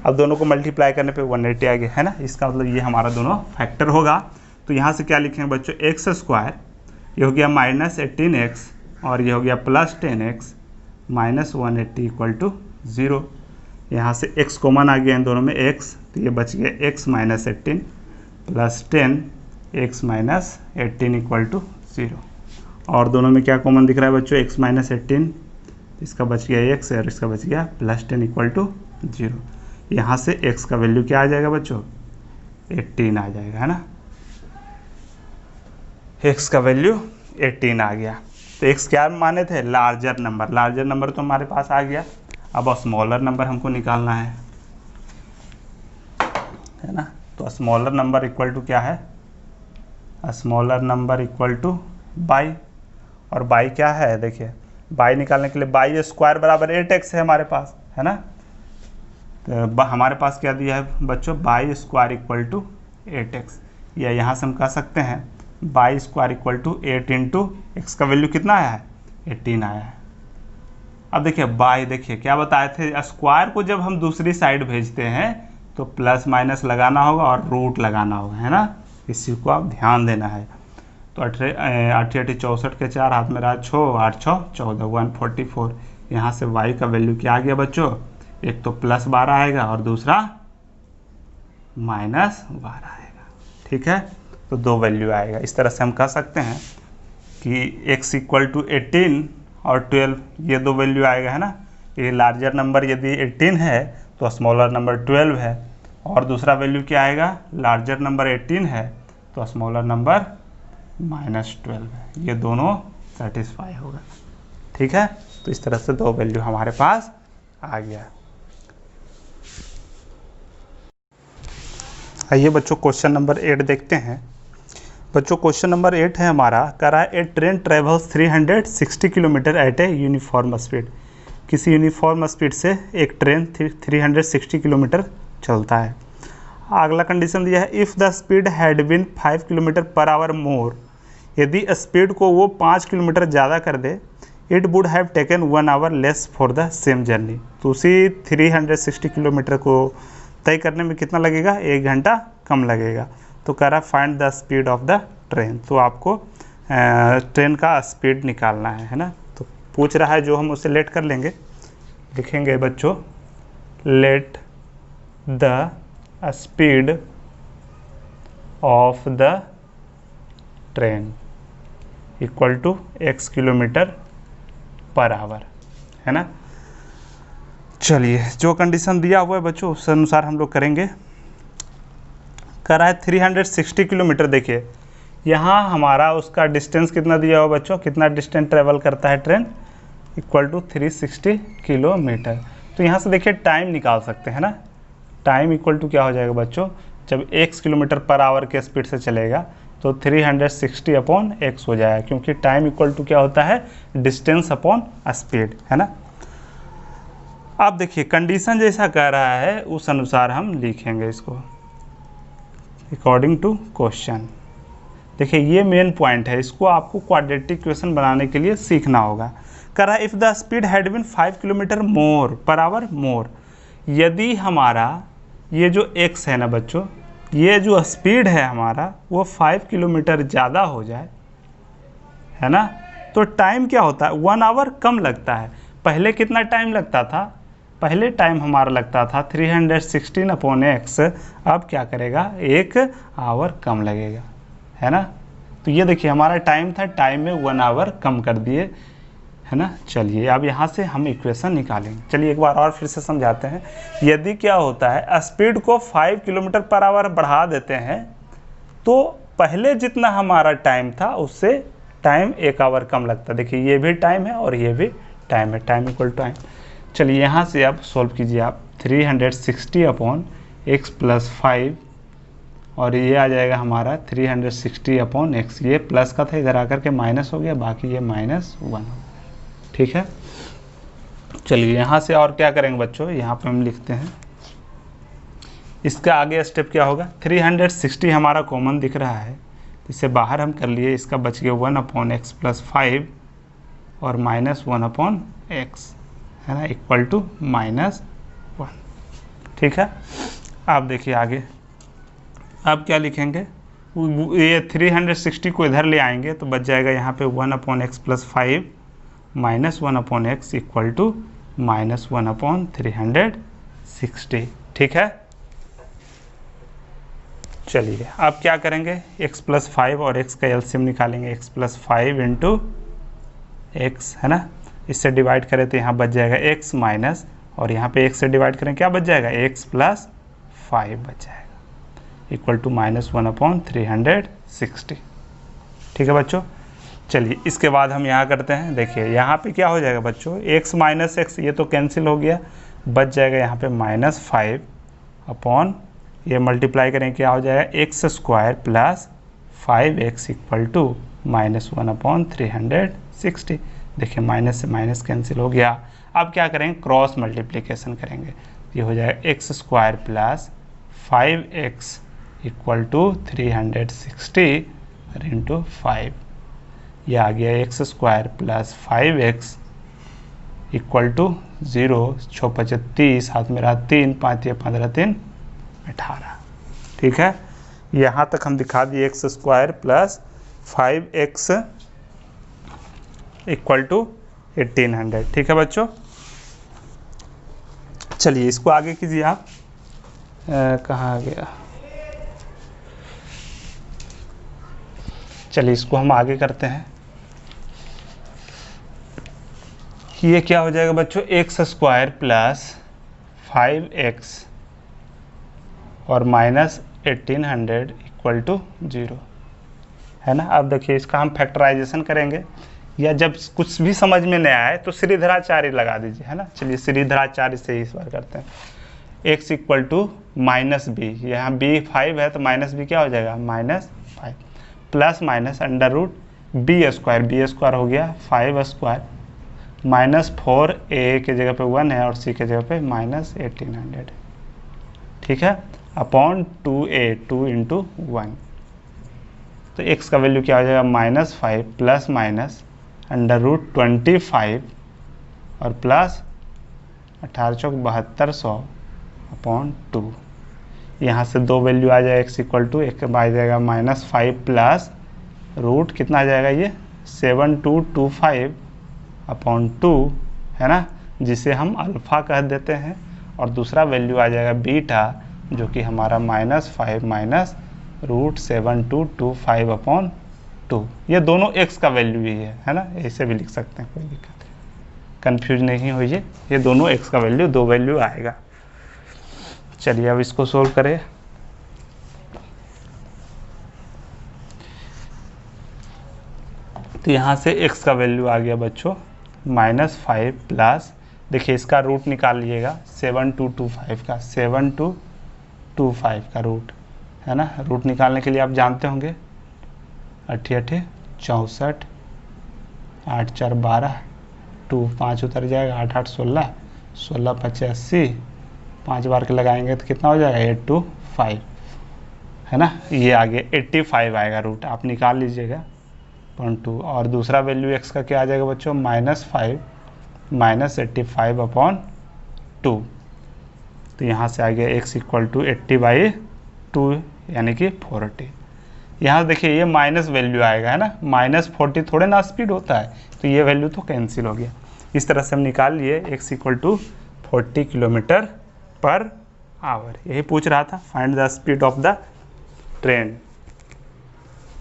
अब दोनों को मल्टीप्लाई करने पे 180 आ गया, है ना। इसका मतलब ये हमारा दोनों फैक्टर होगा। तो यहाँ से क्या लिखेंगे बच्चों, एक्स स्क्वायर, ये हो गया -18x और ये हो गया +10x -180 इक्वल टू 0। यहाँ से x कॉमन आ गया इन दोनों में x, तो ये बच गया x -18 +10 x -18 इक्वल टू 0। और दोनों में क्या कॉमन दिख रहा है बच्चों, x -18, इसका बच गया x और इसका बच गया +10 इक्वल टू 0। यहाँ से x का वैल्यू क्या आ जाएगा बच्चों, 18 आ जाएगा, है ना। x का वैल्यू 18 आ गया। तो x क्या माने थे, लार्जर नंबर। लार्जर नंबर तो हमारे पास आ गया। अब स्मॉलर नंबर हमको निकालना है ना। तो स्मॉलर नंबर इक्वल टू क्या है, smaller number equal two by. और बाई क्या है, देखिए बाई निकालने के लिए बाई स्क्वायर बराबर 8x है हमारे पास, है ना। तो हमारे पास क्या दिया है बच्चों, by square equal to 8x, या यहाँ से हम कह सकते हैं Y square equal to 8 into X का वैल्यू कितना आया है, 18 आया है। अब देखिए बाई, देखिए क्या बताए थे, स्क्वायर को जब हम दूसरी साइड भेजते हैं तो प्लस माइनस लगाना होगा और रूट लगाना होगा, है ना। इसी को आप ध्यान देना है। तो 8 64 के 4 हाथ में रहा 6, 8 6 14 144। यहाँ से y का वैल्यू क्या आ गया बच्चों, एक तो +12 आएगा और दूसरा -12 आएगा, ठीक है। तो दो वैल्यू आएगा। इस तरह से हम कह सकते हैं कि x इक्वल टू 18 और 12, ये दो वैल्यू आएगा, है ना। ये लार्जर नंबर यदि 18 है तो स्मॉलर नंबर 12 है, और दूसरा वैल्यू क्या आएगा, लार्जर नंबर 18 है तो स्मॉलर नंबर -12 है। ये दोनों सेटिस्फाई होगा, ठीक है। तो इस तरह से दो वैल्यू हमारे पास आ गया। आइए बच्चों क्वेश्चन नंबर 8 देखते हैं। बच्चों क्वेश्चन नंबर 8 है हमारा, कह रहा है a train travels 360 kilometre at a uniform speed. किसी यूनिफॉर्म स्पीड से एक ट्रेन 360 किलोमीटर चलता है। अगला कंडीशन दिया है, if the speed had been 5 kilometre per hour more, यदि स्पीड को वो 5 किलोमीटर ज़्यादा कर दे, it would have taken 1 hour less for the same journey. तो उसी 360 किलोमीटर को तय करने में कितना लगेगा, 1 घंटा कम लगेगा। तो कह रहा है find the speed of the train. तो आपको ट्रेन का स्पीड निकालना है ना। तो पूछ रहा है, जो हम उसे लेट कर लेंगे, लिखेंगे बच्चों let the speed of the train equal to x kilometre per hour, है ना। चलिए जो कंडीशन दिया हुआ है बच्चों उस अनुसार हम लोग करेंगे। कह रहा है 360 किलोमीटर। देखिए यहाँ हमारा उसका डिस्टेंस कितना दिया हुआ बच्चों, कितना डिस्टेंस ट्रेवल करता है ट्रेन, इक्वल टू 360 किलोमीटर। तो यहाँ से देखिए टाइम निकाल सकते हैं ना। टाइम इक्वल टू क्या हो जाएगा बच्चों, जब x किलोमीटर पर आवर के स्पीड से चलेगा तो 360 अपॉन x हो जाएगा, क्योंकि टाइम इक्वल टू क्या होता है, डिस्टेंस अपॉन स्पीड, है ना। अब देखिए कंडीशन जैसा कह रहा है उस अनुसार हम लिखेंगे इसको अकॉर्डिंग टू क्वेश्चन। देखिए ये मेन पॉइंट है, इसको आपको क्वाड्रेटिक इक्वेशन बनाने के लिए सीखना होगा। कह रहा है if the speed had been 5 kilometre more per hour more, यदि हमारा ये जो x है ना बच्चों, ये जो स्पीड है हमारा वो 5 किलोमीटर ज़्यादा हो जाए, है ना, तो टाइम क्या होता है, 1 आवर कम लगता है। पहले कितना टाइम लगता था, पहले टाइम हमारा लगता था 316 अपॉन x, अब क्या करेगा 1 आवर कम लगेगा, है ना। तो ये देखिए हमारा टाइम था, टाइम में 1 आवर कम कर दिए, है ना। चलिए अब यहाँ से हम इक्वेशन निकालेंगे। चलिए एक बार और फिर से समझाते हैं। यदि क्या होता है, स्पीड को 5 किलोमीटर पर आवर बढ़ा देते हैं तो पहले जितना हमारा टाइम था उससे टाइम 1 आवर कम लगता है। देखिए ये भी टाइम है और ये भी टाइम है, टाइम इक्वल टाइम। चलिए यहाँ से आप सॉल्व कीजिए आप 360 अपॉन x प्लस 5 और ये आ जाएगा हमारा 360 अपॉन x। ये प्लस का था, इधर आकर के माइनस हो गया, बाकी ये -1 हो गया, ठीक है। चलिए यहाँ से और क्या करेंगे बच्चों, यहाँ पे हम लिखते हैं इसका आगे स्टेप क्या होगा, 360 हमारा कॉमन दिख रहा है, इसे बाहर हम कर लिए, इसका बच गया 1 अपॉन x प्लस 5 और -1 अपॉन x, है ना, इक्वल टू -1। ठीक है। आप देखिए आगे, अब क्या लिखेंगे, ये 360 को इधर ले आएंगे तो बच जाएगा यहाँ पे 1/x + 5 - 1/x इक्वल टू -1/360। ठीक है। चलिए अब क्या करेंगे, x + 5 और x का एलसीएम निकालेंगे। x + 5 × x है ना, इससे डिवाइड करें तो यहाँ बच जाएगा x माइनस, और यहाँ पे x से डिवाइड करें क्या बच जाएगा, x + 5 बच जाएगा इक्वल टू -1/360। ठीक है बच्चों। चलिए इसके बाद हम यहाँ करते हैं, देखिए यहाँ पे क्या हो जाएगा बच्चों, x - x ये तो कैंसिल हो गया, बच जाएगा यहाँ पे -5 अपॉन, ये मल्टीप्लाई करें क्या हो जाएगा, x² + 5x इक्वल टू -1/360। देखिए माइनस से माइनस कैंसिल हो गया। अब क्या करेंगे, क्रॉस मल्टीप्लिकेशन करेंगे, ये हो जाएगा x² + 5x इक्वल टू 360 × 5। यह आ गया x² + 5x इक्वल टू 0, 6 × 5 = 30, हाथ में रहा 3, 5 × 15 3 18। ठीक है, यहाँ तक हम दिखा दिए x² + 5x इक्वल टू 1800। ठीक है बच्चों। चलिए इसको आगे कीजिए आप, कहाँ गया, चलिए इसको हम आगे करते हैं। ये क्या हो जाएगा बच्चों, x² + 5x और -1800 इक्वल टू 0 है ना। अब देखिए इसका हम फैक्टराइजेशन करेंगे, या जब कुछ भी समझ में नहीं आए तो श्रीधराचार्य लगा दीजिए, है ना। चलिए श्रीधराचार्य से ही इस बार करते हैं। x इक्वल टू -b, यहाँ b 5 है तो -b क्या हो जाएगा, -5 प्लस माइनस √b², b² हो गया 5² -4a के जगह पे 1 है और c के जगह पे -1800। ठीक है, अपॉन 2a, 2 × 1, तो x का वैल्यू क्या हो जाएगा, -5 प्लस माइनस √25 और प्लस 18 × 7200 अपॉन 2। यहाँ से दो वैल्यू आ जाएगा, x इक्वल टू एक आ जाएगा -5 प्लस रूट कितना आ जाएगा, ये 7225 अपॉन 2 है ना, जिसे हम अल्फ़ा कह देते हैं, और दूसरा वैल्यू आ जाएगा बीटा, जो कि हमारा -5 माइनस √7225 अपॉन 2। ये दोनों x का वैल्यू ही है ना, ऐसे भी लिख सकते हैं, कोई दिक्कत नहीं, कन्फ्यूज नहीं होइए, ये दोनों x का वैल्यू, दो वैल्यू आएगा। चलिए अब इसको सोल्व करें। तो यहाँ से x का वैल्यू आ गया बच्चों -5 प्लस, देखिए इसका रूट निकाल लीजिएगा 7225 का, 7225 का रूट है ना। रूट निकालने के लिए आप जानते होंगे 8 × 8 = 64, 8 × 4 = 12, 2 5 उतर जाएगा, 8 × 8 = 16, 16 × 5 = 80, 5 बार के लगाएंगे तो कितना हो जाएगा 825 है ना। ये आगे 85 आएगा रूट, आप निकाल लीजिएगा 0.2, और दूसरा वैल्यू x का क्या आ जाएगा बच्चों, -5 - 85 अपॉन 2। तो यहाँ से आ गया x इक्वल टू 80/2 यानी कि 40। यहाँ देखिए ये माइनस वैल्यू आएगा है ना, -40 थोड़े ना स्पीड होता है, तो ये वैल्यू तो कैंसिल हो गया। इस तरह से हम निकाल लिए x इक्वल टू 40 km/h। यही पूछ रहा था, find the speed of the train.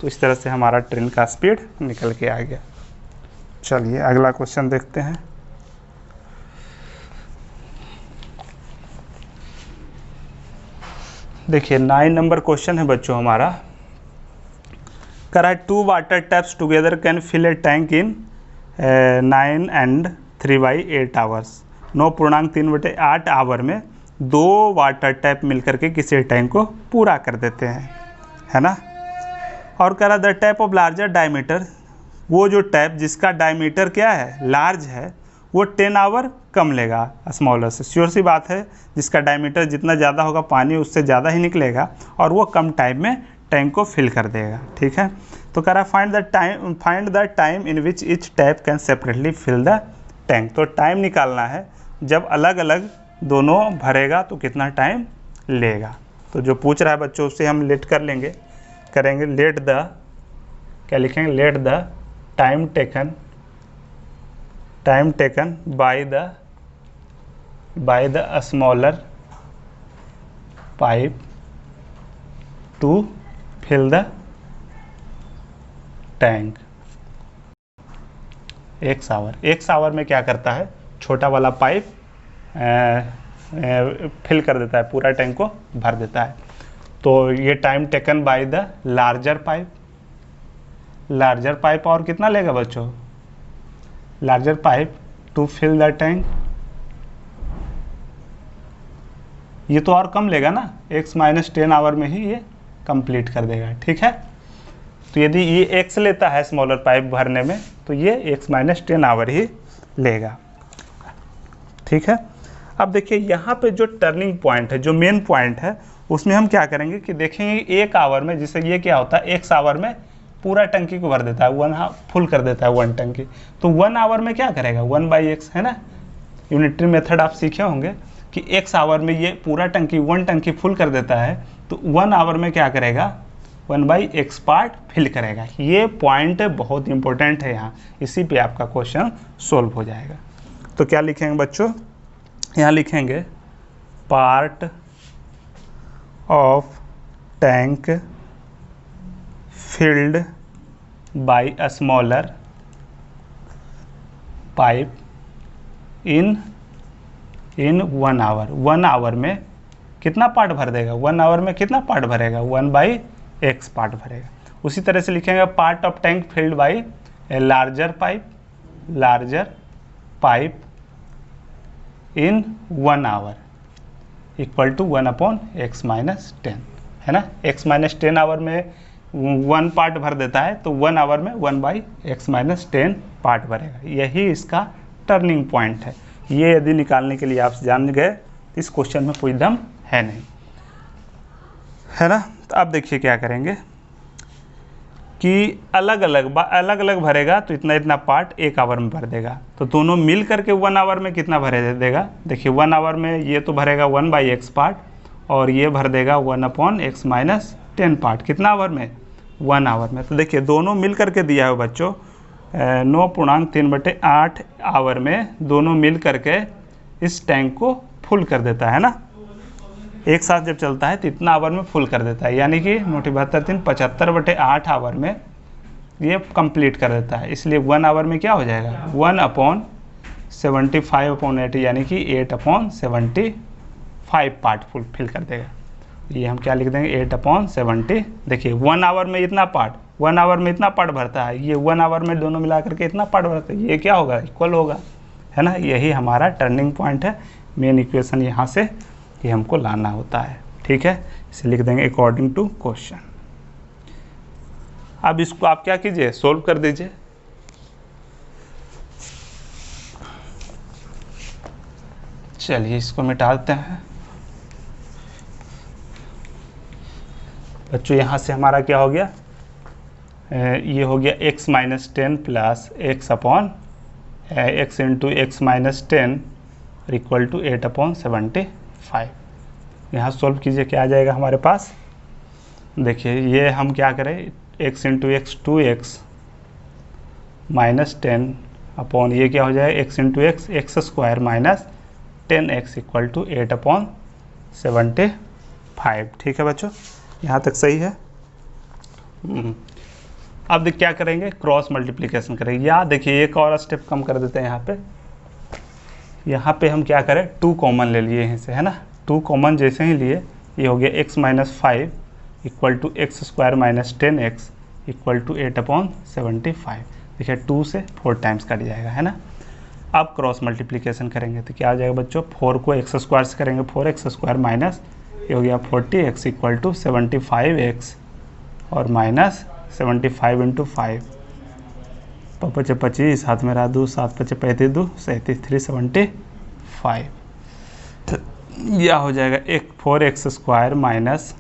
तो इस तरह से हमारा ट्रेन का स्पीड निकल के आ गया। चलिए अगला क्वेश्चन देखते हैं। देखिए 9 नंबर क्वेश्चन है बच्चों हमारा, कह रहा है 2 water taps together can fill a tank in 9 and 3/8 hours. 9.3/8 hour में 2 वाटर टैप मिलकर के किसी टैंक को पूरा कर देते हैं, है ना। और कह रहा the tap of larger diameter, वो जो टैप जिसका डायमीटर क्या है, लार्ज है, वो 10 आवर कम लेगा स्मॉलर से। श्योर सी बात है, जिसका डायमीटर जितना ज़्यादा होगा पानी उससे ज़्यादा ही निकलेगा, और वो कम टाइम में टैंक को फिल कर देगा। ठीक है, तो कह रहा है find the time in which each tap can separately fill the tank. तो टाइम निकालना है जब अलग अलग दोनों भरेगा तो कितना टाइम लेगा। तो जो पूछ रहा है बच्चों उससे हम लेट कर लेंगे, करेंगे लेट द, क्या लिखेंगे, let the time taken by the smaller pipe to fill the tank. 1 hour में क्या करता है, छोटा वाला पाइप फिल कर देता है, पूरा टैंक को भर देता है। तो ये time taken by the larger pipe और कितना लेगा बच्चों, larger pipe to fill the tank, ये तो और कम लेगा ना, x - 10 आवर में ही ये कंप्लीट कर देगा। ठीक है, तो यदि ये x लेता है स्मॉलर पाइप भरने में तो ये x - 10 आवर ही लेगा। ठीक है, अब देखिए यहाँ पे जो टर्निंग पॉइंट है, जो मेन पॉइंट है, उसमें हम क्या करेंगे कि देखेंगे 1 आवर में, जिससे ये क्या होता है, x आवर में पूरा टंकी को भर देता है, 1 फुल कर देता है 1 टंकी। तो 1 आवर में क्या करेगा, 1/x है ना, यूनिटरी मेथड आप सीखे होंगे कि x आवर में ये पूरा टंकी 1 टंकी फुल कर देता है, तो 1 आवर में क्या करेगा, 1/x पार्ट फिल करेगा। ये पॉइंट बहुत इंपॉर्टेंट है यहाँ, इसी पे आपका क्वेश्चन सोल्व हो जाएगा। तो क्या लिखेंगे बच्चों, यहाँ लिखेंगे part of tank filled by a smaller pipe in 1 hour. 1 hour में कितना पार्ट भर देगा, 1 आवर में कितना पार्ट भरेगा, 1/x पार्ट भरेगा। उसी तरह से लिखेंगे part of tank filled by a larger pipe in 1 hour equal to 1/x - 10 है ना। x - 10 आवर में 1 पार्ट भर देता है, तो 1 आवर में 1/x - 10 पार्ट भरेगा। यही इसका टर्निंग पॉइंट है। ये यदि निकालने के लिए आप जान गए, इस क्वेश्चन में कोई दम है नहीं, है ना। तो अब देखिए क्या करेंगे कि अलग अलग भरेगा, तो इतना पार्ट 1 आवर में भर देगा। तो दोनों मिल करके 1 आवर में कितना भरे देगा, देखिए 1 आवर में ये तो भरेगा 1/x पार्ट, और ये भर देगा 1/x - 10 पार्ट, कितना आवर में, 1 आवर में। तो देखिए दोनों मिल करके दिया है बच्चों 9.3/8 आवर में, दोनों मिल करके इस टैंक को फुल कर देता है ना। एक साथ जब चलता है तो इतना आवर में फुल कर देता है, यानी कि 9×72 = 75/8 आवर में ये कंप्लीट कर देता है। इसलिए 1 आवर में क्या हो जाएगा, 1/75/8 यानी कि 8/75 पार्ट फिल कर देगा। ये हम क्या लिख देंगे, 8/70। देखिए 1 आवर में इतना पार्ट, 1 आवर में इतना पार्ट भरता है, ये 1 आवर में दोनों मिला करके इतना पार्ट भरता है, ये क्या होगा, इक्वल होगा, है ना। यही हमारा टर्निंग पॉइंट है। मेन इक्वेशन यहाँ से ये हमको लाना होता है। ठीक है, इसे लिख देंगे अकॉर्डिंग टू क्वेश्चन। अब इसको आप क्या कीजिए, सोल्व कर दीजिए। चलिए इसको मिटाते हैं बच्चों। यहाँ से हमारा क्या हो गया, ये हो गया x - 10 plus x × x - 10 equal to 8/75। यहाँ सॉल्व कीजिए, क्या आ जाएगा हमारे पास। देखिए ये हम क्या करें, x × x 2x - 10 अपॉन ये क्या हो जाएगा, x × x x² - 10x equal to 8/75। ठीक है बच्चों, यहाँ तक सही है। अब क्या करेंगे, क्रॉस मल्टीप्लिकेशन करेंगे। या देखिए एक और स्टेप कम कर देते हैं। यहाँ पे हम क्या करें, 2 कॉमन ले लिए यहीं से, है ना। 2 कॉमन जैसे ही लिए, ये हो गया x - 5 equal to x² - 10x equal to 8/75। देखिए 2 से 4 टाइम्स कट जाएगा, है ना। अब क्रॉस मल्टीप्लिकेशन करेंगे तो क्या आ जाएगा बच्चों, 4 को x² से करेंगे, 4x² माइनस ये हो गया 40x इक्वल टू 75x और माइनस 75 × 5 5 × 25 हाथ में रहा 2 7 × 5 = 35 37 375। तो यह हो जाएगा 4x² minus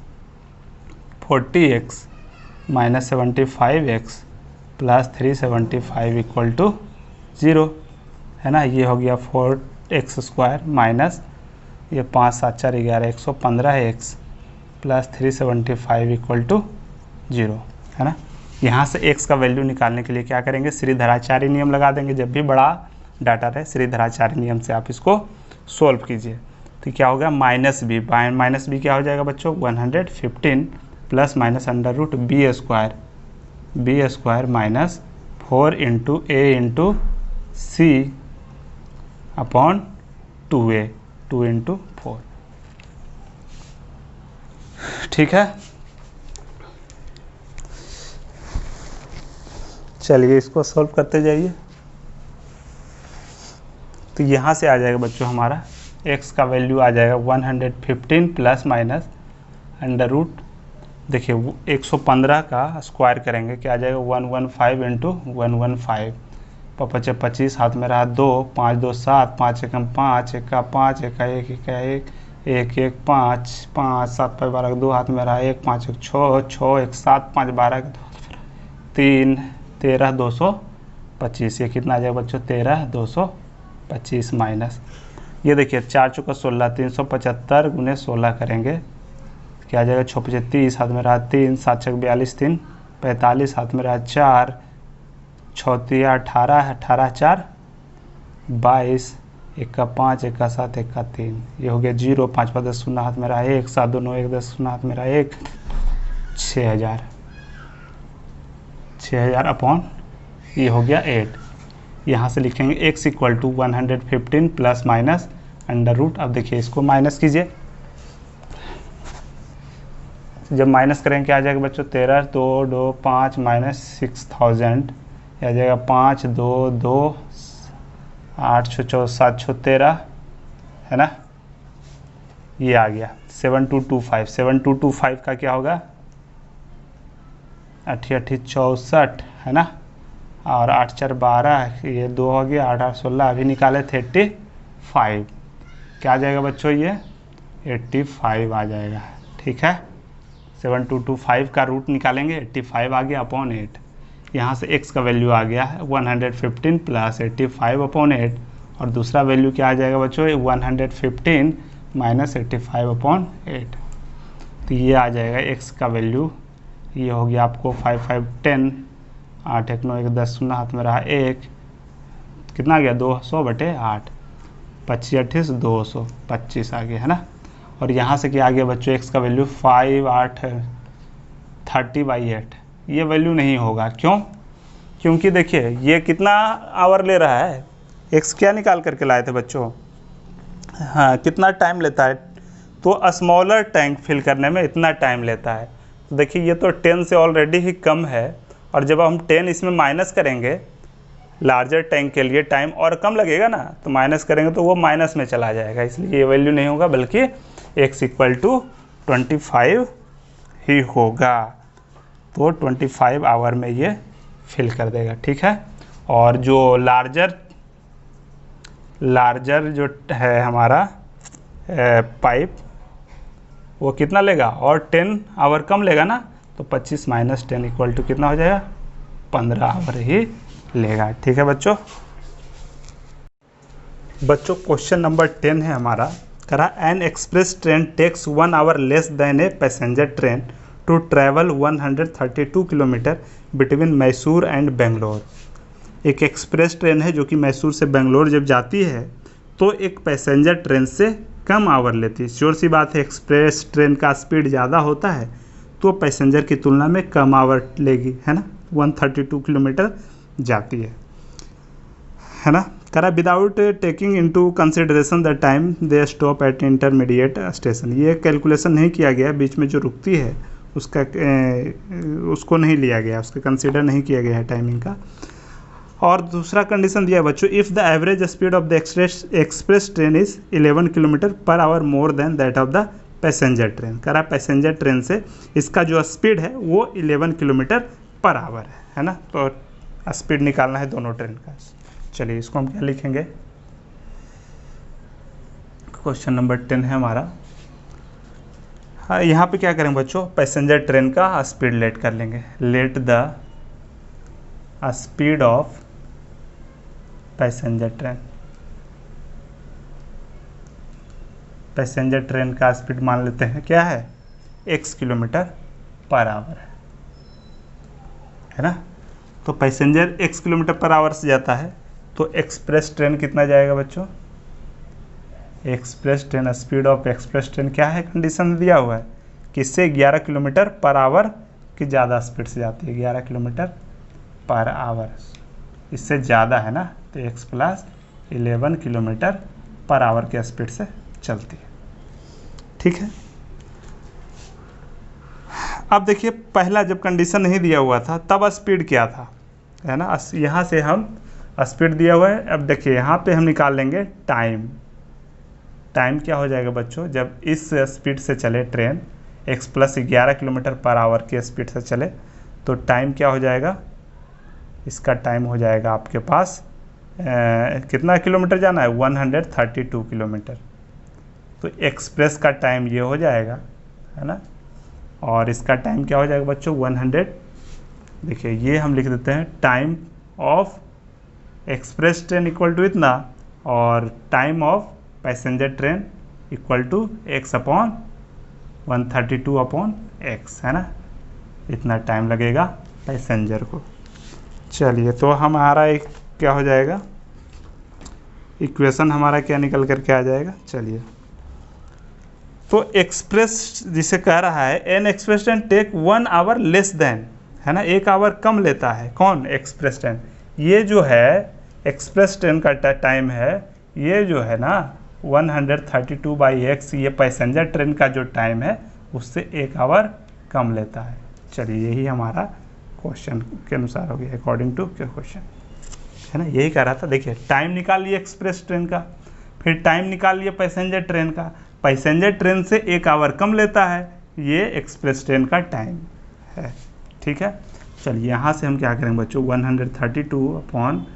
40x minus 75x plus 375 equal to 0, है ना। ये हो गया 4x² माइनस ये 5 7 4 11 115 x प्लस 375 इक्वल टू 0, है ना। यहाँ से x का वैल्यू निकालने के लिए क्या करेंगे, श्रीधराचार्य नियम लगा देंगे। जब भी बड़ा डाटा रहे श्रीधराचार्य नियम से आप इसको सोल्व कीजिए। तो क्या होगा, माइनस बी क्या हो जाएगा बच्चों, 115 plus minus under root b square minus 4 into a into c upon 2a, 2 into 4। ठीक है, चलिए इसको सॉल्व करते जाइए। तो यहाँ से आ जाएगा बच्चों हमारा x का वैल्यू आ जाएगा 115 प्लस माइनस अंडर रूट, देखिए 115 का स्क्वायर करेंगे क्या आ जाएगा, 115 इंटू 115, 5 25 हाथ में रहा 2, 5 2 7, 5 एकम 5, एक का 5, एक का 1, एक का 1, 1 1 5, 5 7 5 12, 2 हाथ में रहा 1, 5 1 6, 6 1 7, 5 12, 3 13 225, ये कितना आ जाएगा बच्चों, 13 225 माइनस, ये देखिए 4 चौका 16, 375 गुने 16 करेंगे क्या आ जाएगा, 6 5 30, हाथ में रहा 3, 7 6 42, 3 45, हाथ में रहा 4, 6 3 18, 18 4 22, 1 का 5, 1 का 7, 1 का 3, ये हो गया 0, 5 5 10 0 हाथ में रहा 1, 7 2 9 1 10 0 हाथ में रहा 1, 6000 अपॉन ये हो गया 8। यहाँ से लिखेंगे x equal to 115 plus minus under root. अब देखिए इसको माइनस कीजिए, जब माइनस करेंगे क्या आ जाएगा बच्चों, 13 2 2 5 माइनस 6000, आ जाएगा 5 2 2 8 6 4 7 6 13, है ना। ये आ गया 7225, 7225 का क्या होगा, 8 8 64, है ना, और 8 4 12, ये 2 हो गया, 8 8 16, अभी निकाले 35, क्या आ जाएगा बच्चों, ये 85 आ जाएगा। ठीक है, 7225 का रूट निकालेंगे, 85 आ गया अपॉन 8। यहाँ से x का वैल्यू आ गया है 115 प्लस 85 अपॉन 8, और दूसरा वैल्यू क्या आ जाएगा बच्चों, 115 माइनस 85 अपॉन 8। तो ये आ जाएगा x का वैल्यू, ये हो गया आपको 5 5 10, 8 1 9 1 10 0 हाथ में रहा 1, कितना आ गया 200/8, 25 28 225 आ गया, है ना। और यहाँ से क्या आ गया बच्चों, x का वैल्यू 5 8 30/8, ये वैल्यू नहीं होगा, क्यों, क्योंकि देखिए ये कितना आवर ले रहा है, x क्या निकाल करके लाए थे बच्चों, हाँ कितना टाइम लेता है, तो स्मॉलर टैंक फिल करने में इतना टाइम लेता है। तो देखिए ये तो 10 से ऑलरेडी ही कम है, और जब हम 10 इसमें माइनस करेंगे लार्जर टैंक के लिए टाइम और कम लगेगा ना, तो माइनस करेंगे तो वो माइनस में चला जाएगा, इसलिए ये वैल्यू नहीं होगा, बल्कि x इक्वल टू 25 ही होगा। तो 25 आवर में ये फिल कर देगा। ठीक है, और जो लार्जर जो है हमारा पाइप, वो कितना लेगा, और 10 आवर कम लेगा ना, तो 25 माइनस 10 इक्वल टू कितना हो जाएगा, 15 आवर ही लेगा। ठीक है बच्चों, क्वेश्चन नंबर 10 है हमारा, करा an express train takes 1 hour less than a passenger train to travel 132 kilometre between Mysore and Bangalore. एक एक्सप्रेस ट्रेन है जो कि मैसूर से बेंगलोर जब जाती है तो एक पैसेंजर ट्रेन से कम आवर लेती है। श्योर सी बात है, एक्सप्रेस ट्रेन का स्पीड ज़्यादा होता है तो पैसेंजर की तुलना में कम आवर लेगी, है ना, 132 किलोमीटर जाती है ना। करा without taking into consideration the time they stop at intermediate station. ये कैलकुलेशन नहीं किया गया, बीच में जो रुकती है उसका उसको नहीं लिया गया, उसका कंसिडर नहीं किया गया है टाइमिंग का। और दूसरा कंडीशन दिया है बच्चों, if the average speed of the express train is 11 kilometre per hour more than that of the passenger train. करा पैसेंजर ट्रेन से इसका जो स्पीड है वो 11 किलोमीटर पर आवर है ना। तो स्पीड निकालना है दोनों ट्रेन का। चलिए इसको हम क्या लिखेंगे, क्वेश्चन नंबर 10 है हमारा। हाँ, यहाँ पे क्या करेंगे बच्चों, पैसेंजर ट्रेन का स्पीड लेट कर लेंगे, let the speed of passenger train. Passenger train का स्पीड मान लेते हैं क्या है, x किलोमीटर पर आवर है ना। तो passenger x kilometre per our से जाता है, तो एक्सप्रेस ट्रेन कितना जाएगा बच्चों, express train speed of express train क्या है, कंडीशन दिया हुआ है कि इससे 11 किलोमीटर पर आवर की ज़्यादा स्पीड से जाती है, 11 किलोमीटर पर आवर इससे ज़्यादा है ना, तो x plus 11 kilometre per our के स्पीड से चलती है। ठीक है, अब देखिए पहला जब कंडीशन नहीं दिया हुआ था तब स्पीड क्या था, है ना। यहाँ से हम स्पीड दिया हुआ है, अब देखिए यहाँ पे हम निकाल लेंगे टाइम। टाइम क्या हो जाएगा बच्चों, जब इस स्पीड से चले train x plus 11 kilometre per our की स्पीड से चले तो टाइम क्या हो जाएगा, इसका टाइम हो जाएगा आपके पास कितना किलोमीटर जाना है, 132 किलोमीटर। तो एक्सप्रेस का टाइम ये हो जाएगा, है ना, और इसका टाइम क्या हो जाएगा बच्चों 100। देखिए ये हम लिख देते हैं time of express train equal to इतना, और time of passenger train equal to x upon 132 upon x, है ना, इतना टाइम लगेगा पैसेंजर को। चलिए तो हमारा एक क्या हो जाएगा, इक्वेशन हमारा क्या निकल कर के आ जाएगा। चलिए तो एक्सप्रेस जिसे कह रहा है an express train take 1 hour less than, है ना, 1 आवर कम लेता है, कौन, एक्सप्रेस ट्रेन। ये जो है एक्सप्रेस ट्रेन का टाइम है, ये जो है ना 132/x, ये पैसेंजर ट्रेन का जो टाइम है उससे 1 आवर कम लेता है। चलिए यही हमारा क्वेश्चन के अनुसार हो गया, अकॉर्डिंग टू क्वेश्चन, है ना, यही कह रहा था। देखिए टाइम निकाल लिए एक्सप्रेस ट्रेन का, फिर टाइम निकाल लिए पैसेंजर ट्रेन का, पैसेंजर ट्रेन से 1 आवर कम लेता है, ये एक्सप्रेस ट्रेन का टाइम है। ठीक है, चलिए यहाँ से हम क्या करेंगे बच्चों, 132 upon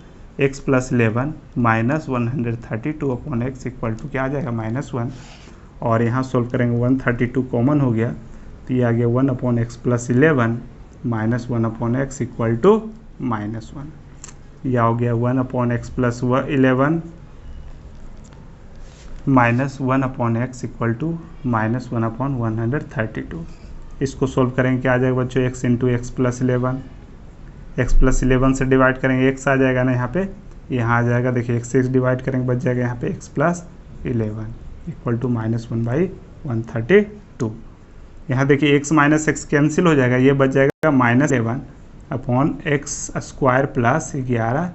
x plus 11 minus 132 upon x equal to क्या आ जाएगा, -1, और यहाँ सोल्व करेंगे 132 कॉमन हो गया तो ये आ गया 1 upon x plus 11 minus 1 upon x equal to -1, यह हो गया 1 upon x plus 11 minus 1 upon x equal to -1 upon 132। इसको सोल्व करेंगे क्या आ जाएगा बच्चों, x into x plus 11, x plus 11 से डिवाइड करेंगे x आ जाएगा ना यहाँ पे, यहाँ आ जाएगा, देखिए x से डिवाइड करेंगे बच जाएगा यहाँ पे x प्लस 11 इक्वल टू -1/132। यहाँ देखिए x माइनस x कैंसिल हो जाएगा, ये बच जाएगा -11 upon x square plus 11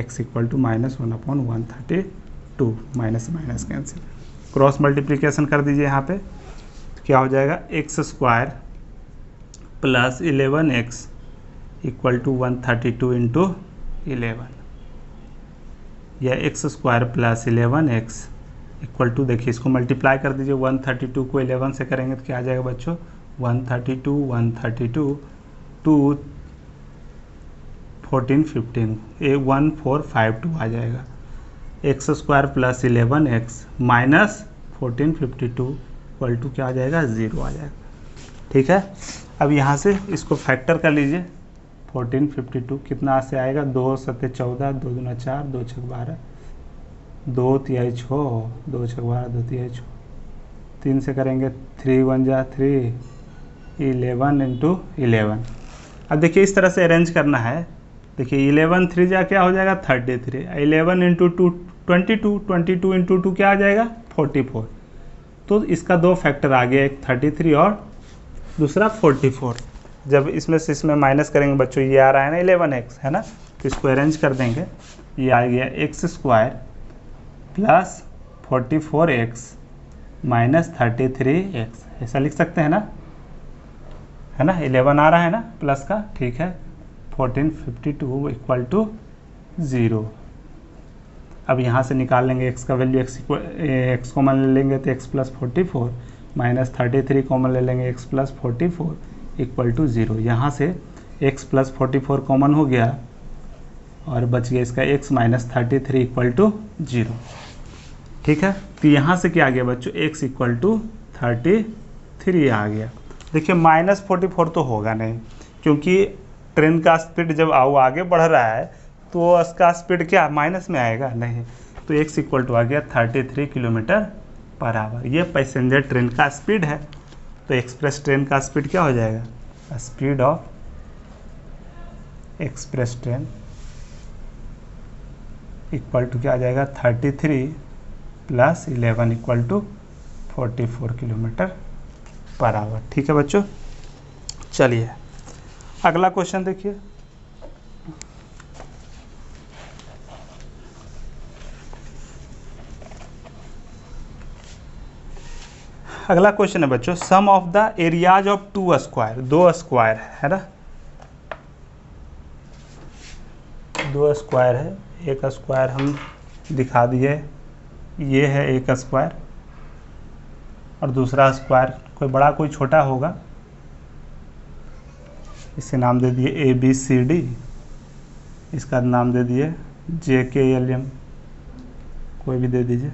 x equal to -1 upon 132, minus minus cancel, cross multiplication कर दीजिए यहाँ पे, क्या हो जाएगा x square plus 11x equal to 132 into 11, या x square plus 11x equal to, देखिए इसको मल्टीप्लाई कर दीजिए, 132 को 11 से करेंगे तो क्या आ जाएगा बच्चों, 132 टू 14 15 1452 आ जाएगा, x square plus 11x minus 1452 equal to क्या आ जाएगा, 0 आ जाएगा। ठीक है, अब यहाँ से इसको फैक्टर कर लीजिए, 1452 कितना से आएगा, 2 7 14, 2 दूना 4, 2 6 12, 2 तिहाई 6, 2 6 12, 2 तिहाई 6, 3 से करेंगे 3 1 जा 3, 11 इंटू 11। अब देखिए इस तरह से अरेंज करना है, देखिए 11 3 जा क्या हो जाएगा 33, 11 इंटू 2 22, 22 इंटू 2 क्या आ जाएगा 44। तो इसका 2 फैक्टर आ गया, एक 33 और दूसरा 44। जब इसमें से इसमें माइनस करेंगे बच्चों, ये आ रहा है ना 11x, है ना, तो इसको अरेंज कर देंगे, ये आ गया x square plus 44x minus 33x, ऐसा लिख सकते हैं ना, है ना, 11 आ रहा है ना प्लस का, ठीक है, 1452 इक्वल टू 0। अब यहाँ से निकाल लेंगे x का वैल्यू, x कॉमन ले लेंगे तो x प्लस 44 माइनस 33 कॉमन ले लेंगे, x प्लस 44 इक्वल टू 0। यहाँ से x प्लस 44 कॉमन हो गया और बच गया इसका x माइनस 33 इक्वल टू 0। ठीक है, तो यहाँ से क्या आ गया बच्चों, x इक्वल टू 33 आ गया। देखिए माइनस 44 तो होगा नहीं, क्योंकि ट्रेन का स्पीड जब आगे बढ़ रहा है तो उसका स्पीड क्या माइनस में आएगा नहीं, तो x इक्वल टू आ गया 33 किलोमीटर पर आवर। ये पैसेंजर ट्रेन का स्पीड है, तो एक्सप्रेस ट्रेन का स्पीड क्या हो जाएगा, speed of express train equal to क्या आ जाएगा 33 + 11 इक्वल टू 44 किलोमीटर पर आवर। ठीक है बच्चों, चलिए अगला क्वेश्चन देखिए। अगला क्वेश्चन है बच्चों, sum of the areas of 2 square, 2 square है ना, 2 स्क्वायर है। एक स्क्वायर हम दिखा दिए, ये है एक स्क्वायर, और दूसरा स्क्वायर कोई बड़ा कोई छोटा होगा, इसे नाम दे दिए ABCD, इसका नाम दे दिए JKLM, कोई भी दे दीजिए,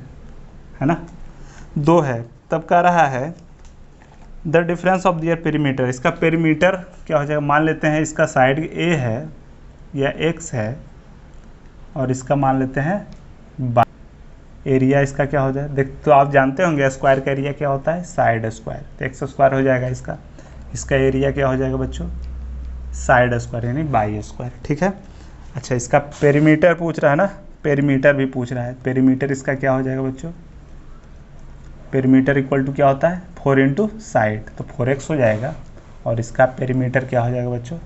है ना। 2 है, तब कह रहा है the difference of their perimeter, इसका पेरीमीटर क्या हो जाएगा, मान लेते हैं इसका साइड A है या X है, और इसका मान लेते हैं एरिया इसका क्या हो जाए, देख तो आप जानते होंगे स्क्वायर का एरिया क्या होता है, साइड स्क्वायर, तो एक्स स्क्वायर हो जाएगा इसका एरिया क्या हो जाएगा बच्चों, साइड स्क्वायर यानी बाई स्क्वायर। ठीक है, अच्छा इसका पेरीमीटर पूछ रहा है ना, पेरीमीटर भी पूछ रहा है, पेरीमीटर इसका क्या हो जाएगा बच्चों, पेरीमीटर इक्वल टू क्या होता है 4 इंटू साइड, तो 4x हो जाएगा, और इसका पेरीमीटर क्या हो जाएगा बच्चों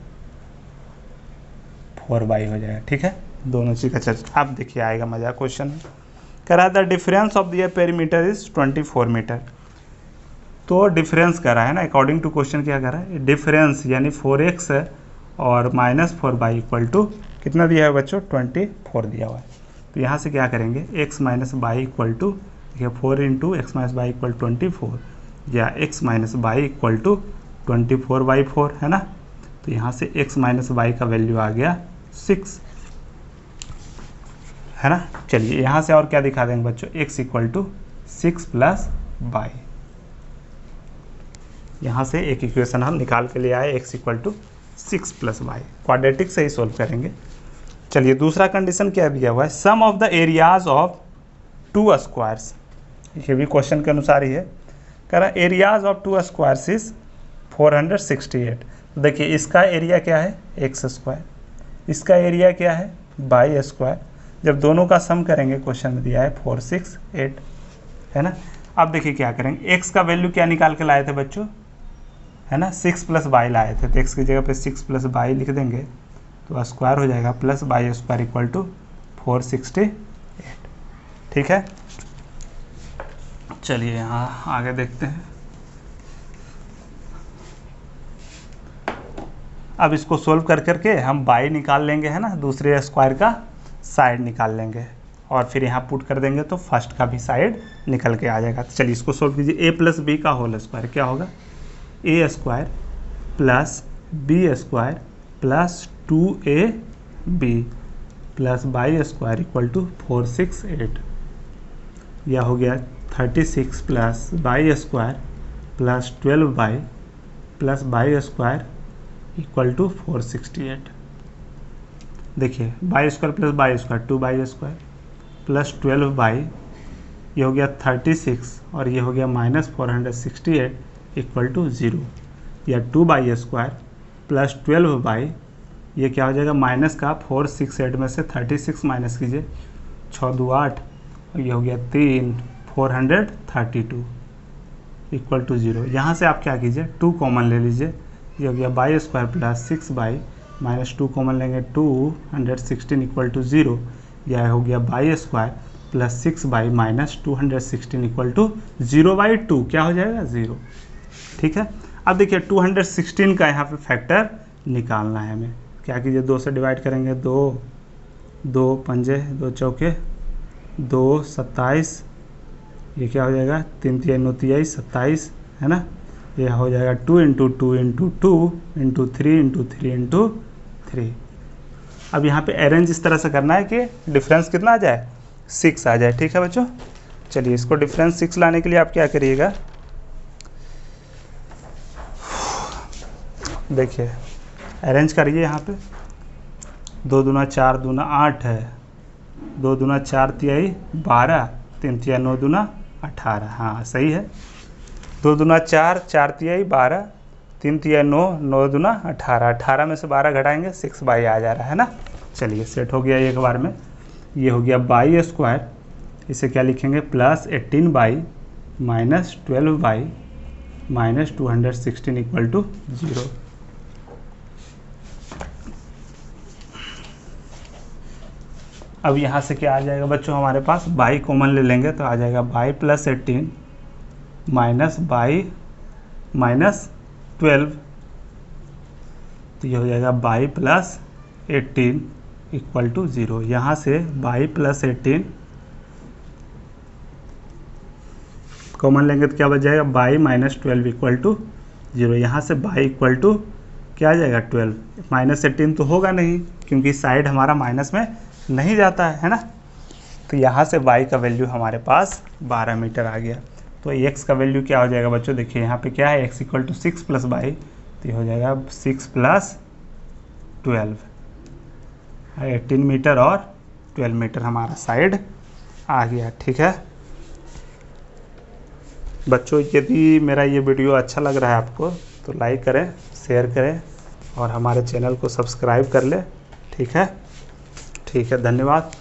4y हो जाएगा। ठीक है, दोनों चीज़ का चर्चा, अब देखिए आएगा मजा क्वेश्चन। कह रहा है the difference of their perimeter is 24 metre, तो डिफरेंस कर रहा है ना, अकॉर्डिंग टू क्वेश्चन क्या कर रहा है, डिफरेंस यानी 4x और -4y इक्वल टू कितना दिया है बच्चों 24 दिया हुआ है। तो यहाँ से क्या करेंगे x minus y equal to, देखिए 4 into x minus y equal 24, या x minus y equal to 24/4 है ना, तो यहाँ से x माइनस बाई का वैल्यू आ गया 6, है ना। चलिए यहाँ से और क्या दिखा देंगे बच्चों, x इक्वल टू 6 + y, यहाँ से एक इक्वेशन हम निकाल के ले आए, x equal to 6 + y, quadratic से ही सोल्व करेंगे। चलिए दूसरा कंडीशन क्या दिया हुआ है, sum of the areas of 2 squares, ये भी क्वेश्चन के अनुसार ही है, कह रहा है एरियाज ऑफ 2 स्क्वायर्स इज 468। देखिए इसका एरिया क्या है एक्स स्क्वायर, इसका एरिया क्या है बाई स्क्वायर, जब दोनों का सम करेंगे क्वेश्चन में दिया है 468, है ना। अब देखिए क्या करेंगे, x का वैल्यू क्या निकाल के लाए थे बच्चों, है ना 6 + y लाए थे, तो x की जगह पे 6 + y लिख देंगे, तो स्क्वायर हो जाएगा plus y square equal to 468। ठीक है, चलिए यहाँ आगे देखते हैं। अब इसको सोल्व कर करके हम बाई निकाल लेंगे, है ना, दूसरे स्क्वायर का साइड निकाल लेंगे, और फिर यहाँ पुट कर देंगे तो फर्स्ट का भी साइड निकल के आ जाएगा। तो चलिए इसको सोल्व कीजिए, a + b का होल स्क्वायर क्या होगा, a² + b² + 2ab + y² equal to 468, यह हो गया 36 + y² + 12y + y² equal to 468। देखिए y² + y² 2y² + 12y, ये हो गया 36 और ये हो गया -468 इक्वल टू 0, या 2y² + 12y, ये क्या हो जाएगा माइनस का 468 में से 36 माइनस कीजिए, 6 2 8, और ये हो गया 3 432 इक्वल टू 0। यहाँ से आप क्या कीजिए 2 कॉमन ले लीजिए, ये हो गया y² + 6y -2 कॉमन लेंगे 216 इक्वल टू 0, यह हो गया y² + 6y -216 इक्वल टू 0/2, क्या हो जाएगा 0। ठीक है, अब देखिए 216 का यहाँ पे फैक्टर निकालना है हमें, क्या कीजिए 2 से डिवाइड करेंगे, 2 पंजे 2 चौके 2 27, ये क्या हो जाएगा 3 3 9 23 27, है ना, ये हो जाएगा 2 × 2 × 2 × 3 × 3 × 3। अब यहाँ पे अरेंज इस तरह से करना है कि डिफरेंस कितना आ जाए 6 आ जाए। ठीक है बच्चों, चलिए इसको डिफरेंस 6 लाने के लिए आप क्या करिएगा, देखिए अरेंज करिए, यहाँ पे 2 दूना 4 दूना 8 है, 2 दूना 4 तिहाई 12, 3 तिहाई 9 दूना 18, हाँ सही है। 2 दूना 4, 4 तिहाई 12, 3 तिहाई 9, 9 दूना 18, 18 में से 12 घटाएंगे 6 बाई आ जा रहा है ना। चलिए सेट हो गया एक बार में। ये हो गया बाई स्क्वायर, इसे क्या लिखेंगे plus 18 y minus 12 y minus 216 equal to 0। अब यहाँ से क्या आ जाएगा बच्चों हमारे पास, बाई कॉमन ले लेंगे तो आ जाएगा by plus 18 minus by minus 12, तो ये हो जाएगा बाई प्लस 18 इक्वल टू 0। यहाँ से बाई प्लस 18 कॉमन लेंगे तो क्या बच जाएगा, बाई माइनस 12 इक्वल टू 0। यहाँ से बाई इक्वल टू क्या आ जाएगा 12, माइनस 18 तो होगा नहीं क्योंकि साइड हमारा माइनस में नहीं जाता है ना। तो यहाँ से y का वैल्यू हमारे पास 12 मीटर आ गया। तो x का वैल्यू क्या हो जाएगा बच्चों, देखिए यहाँ पे क्या है x equal to 6 plus y, तो ये हो जाएगा 6 प्लस 12, 18 मीटर और 12 मीटर हमारा साइड आ गया। ठीक है बच्चों, यदि मेरा ये वीडियो अच्छा लग रहा है आपको तो लाइक करें, शेयर करें और हमारे चैनल को सब्सक्राइब कर लें। ठीक है, धन्यवाद।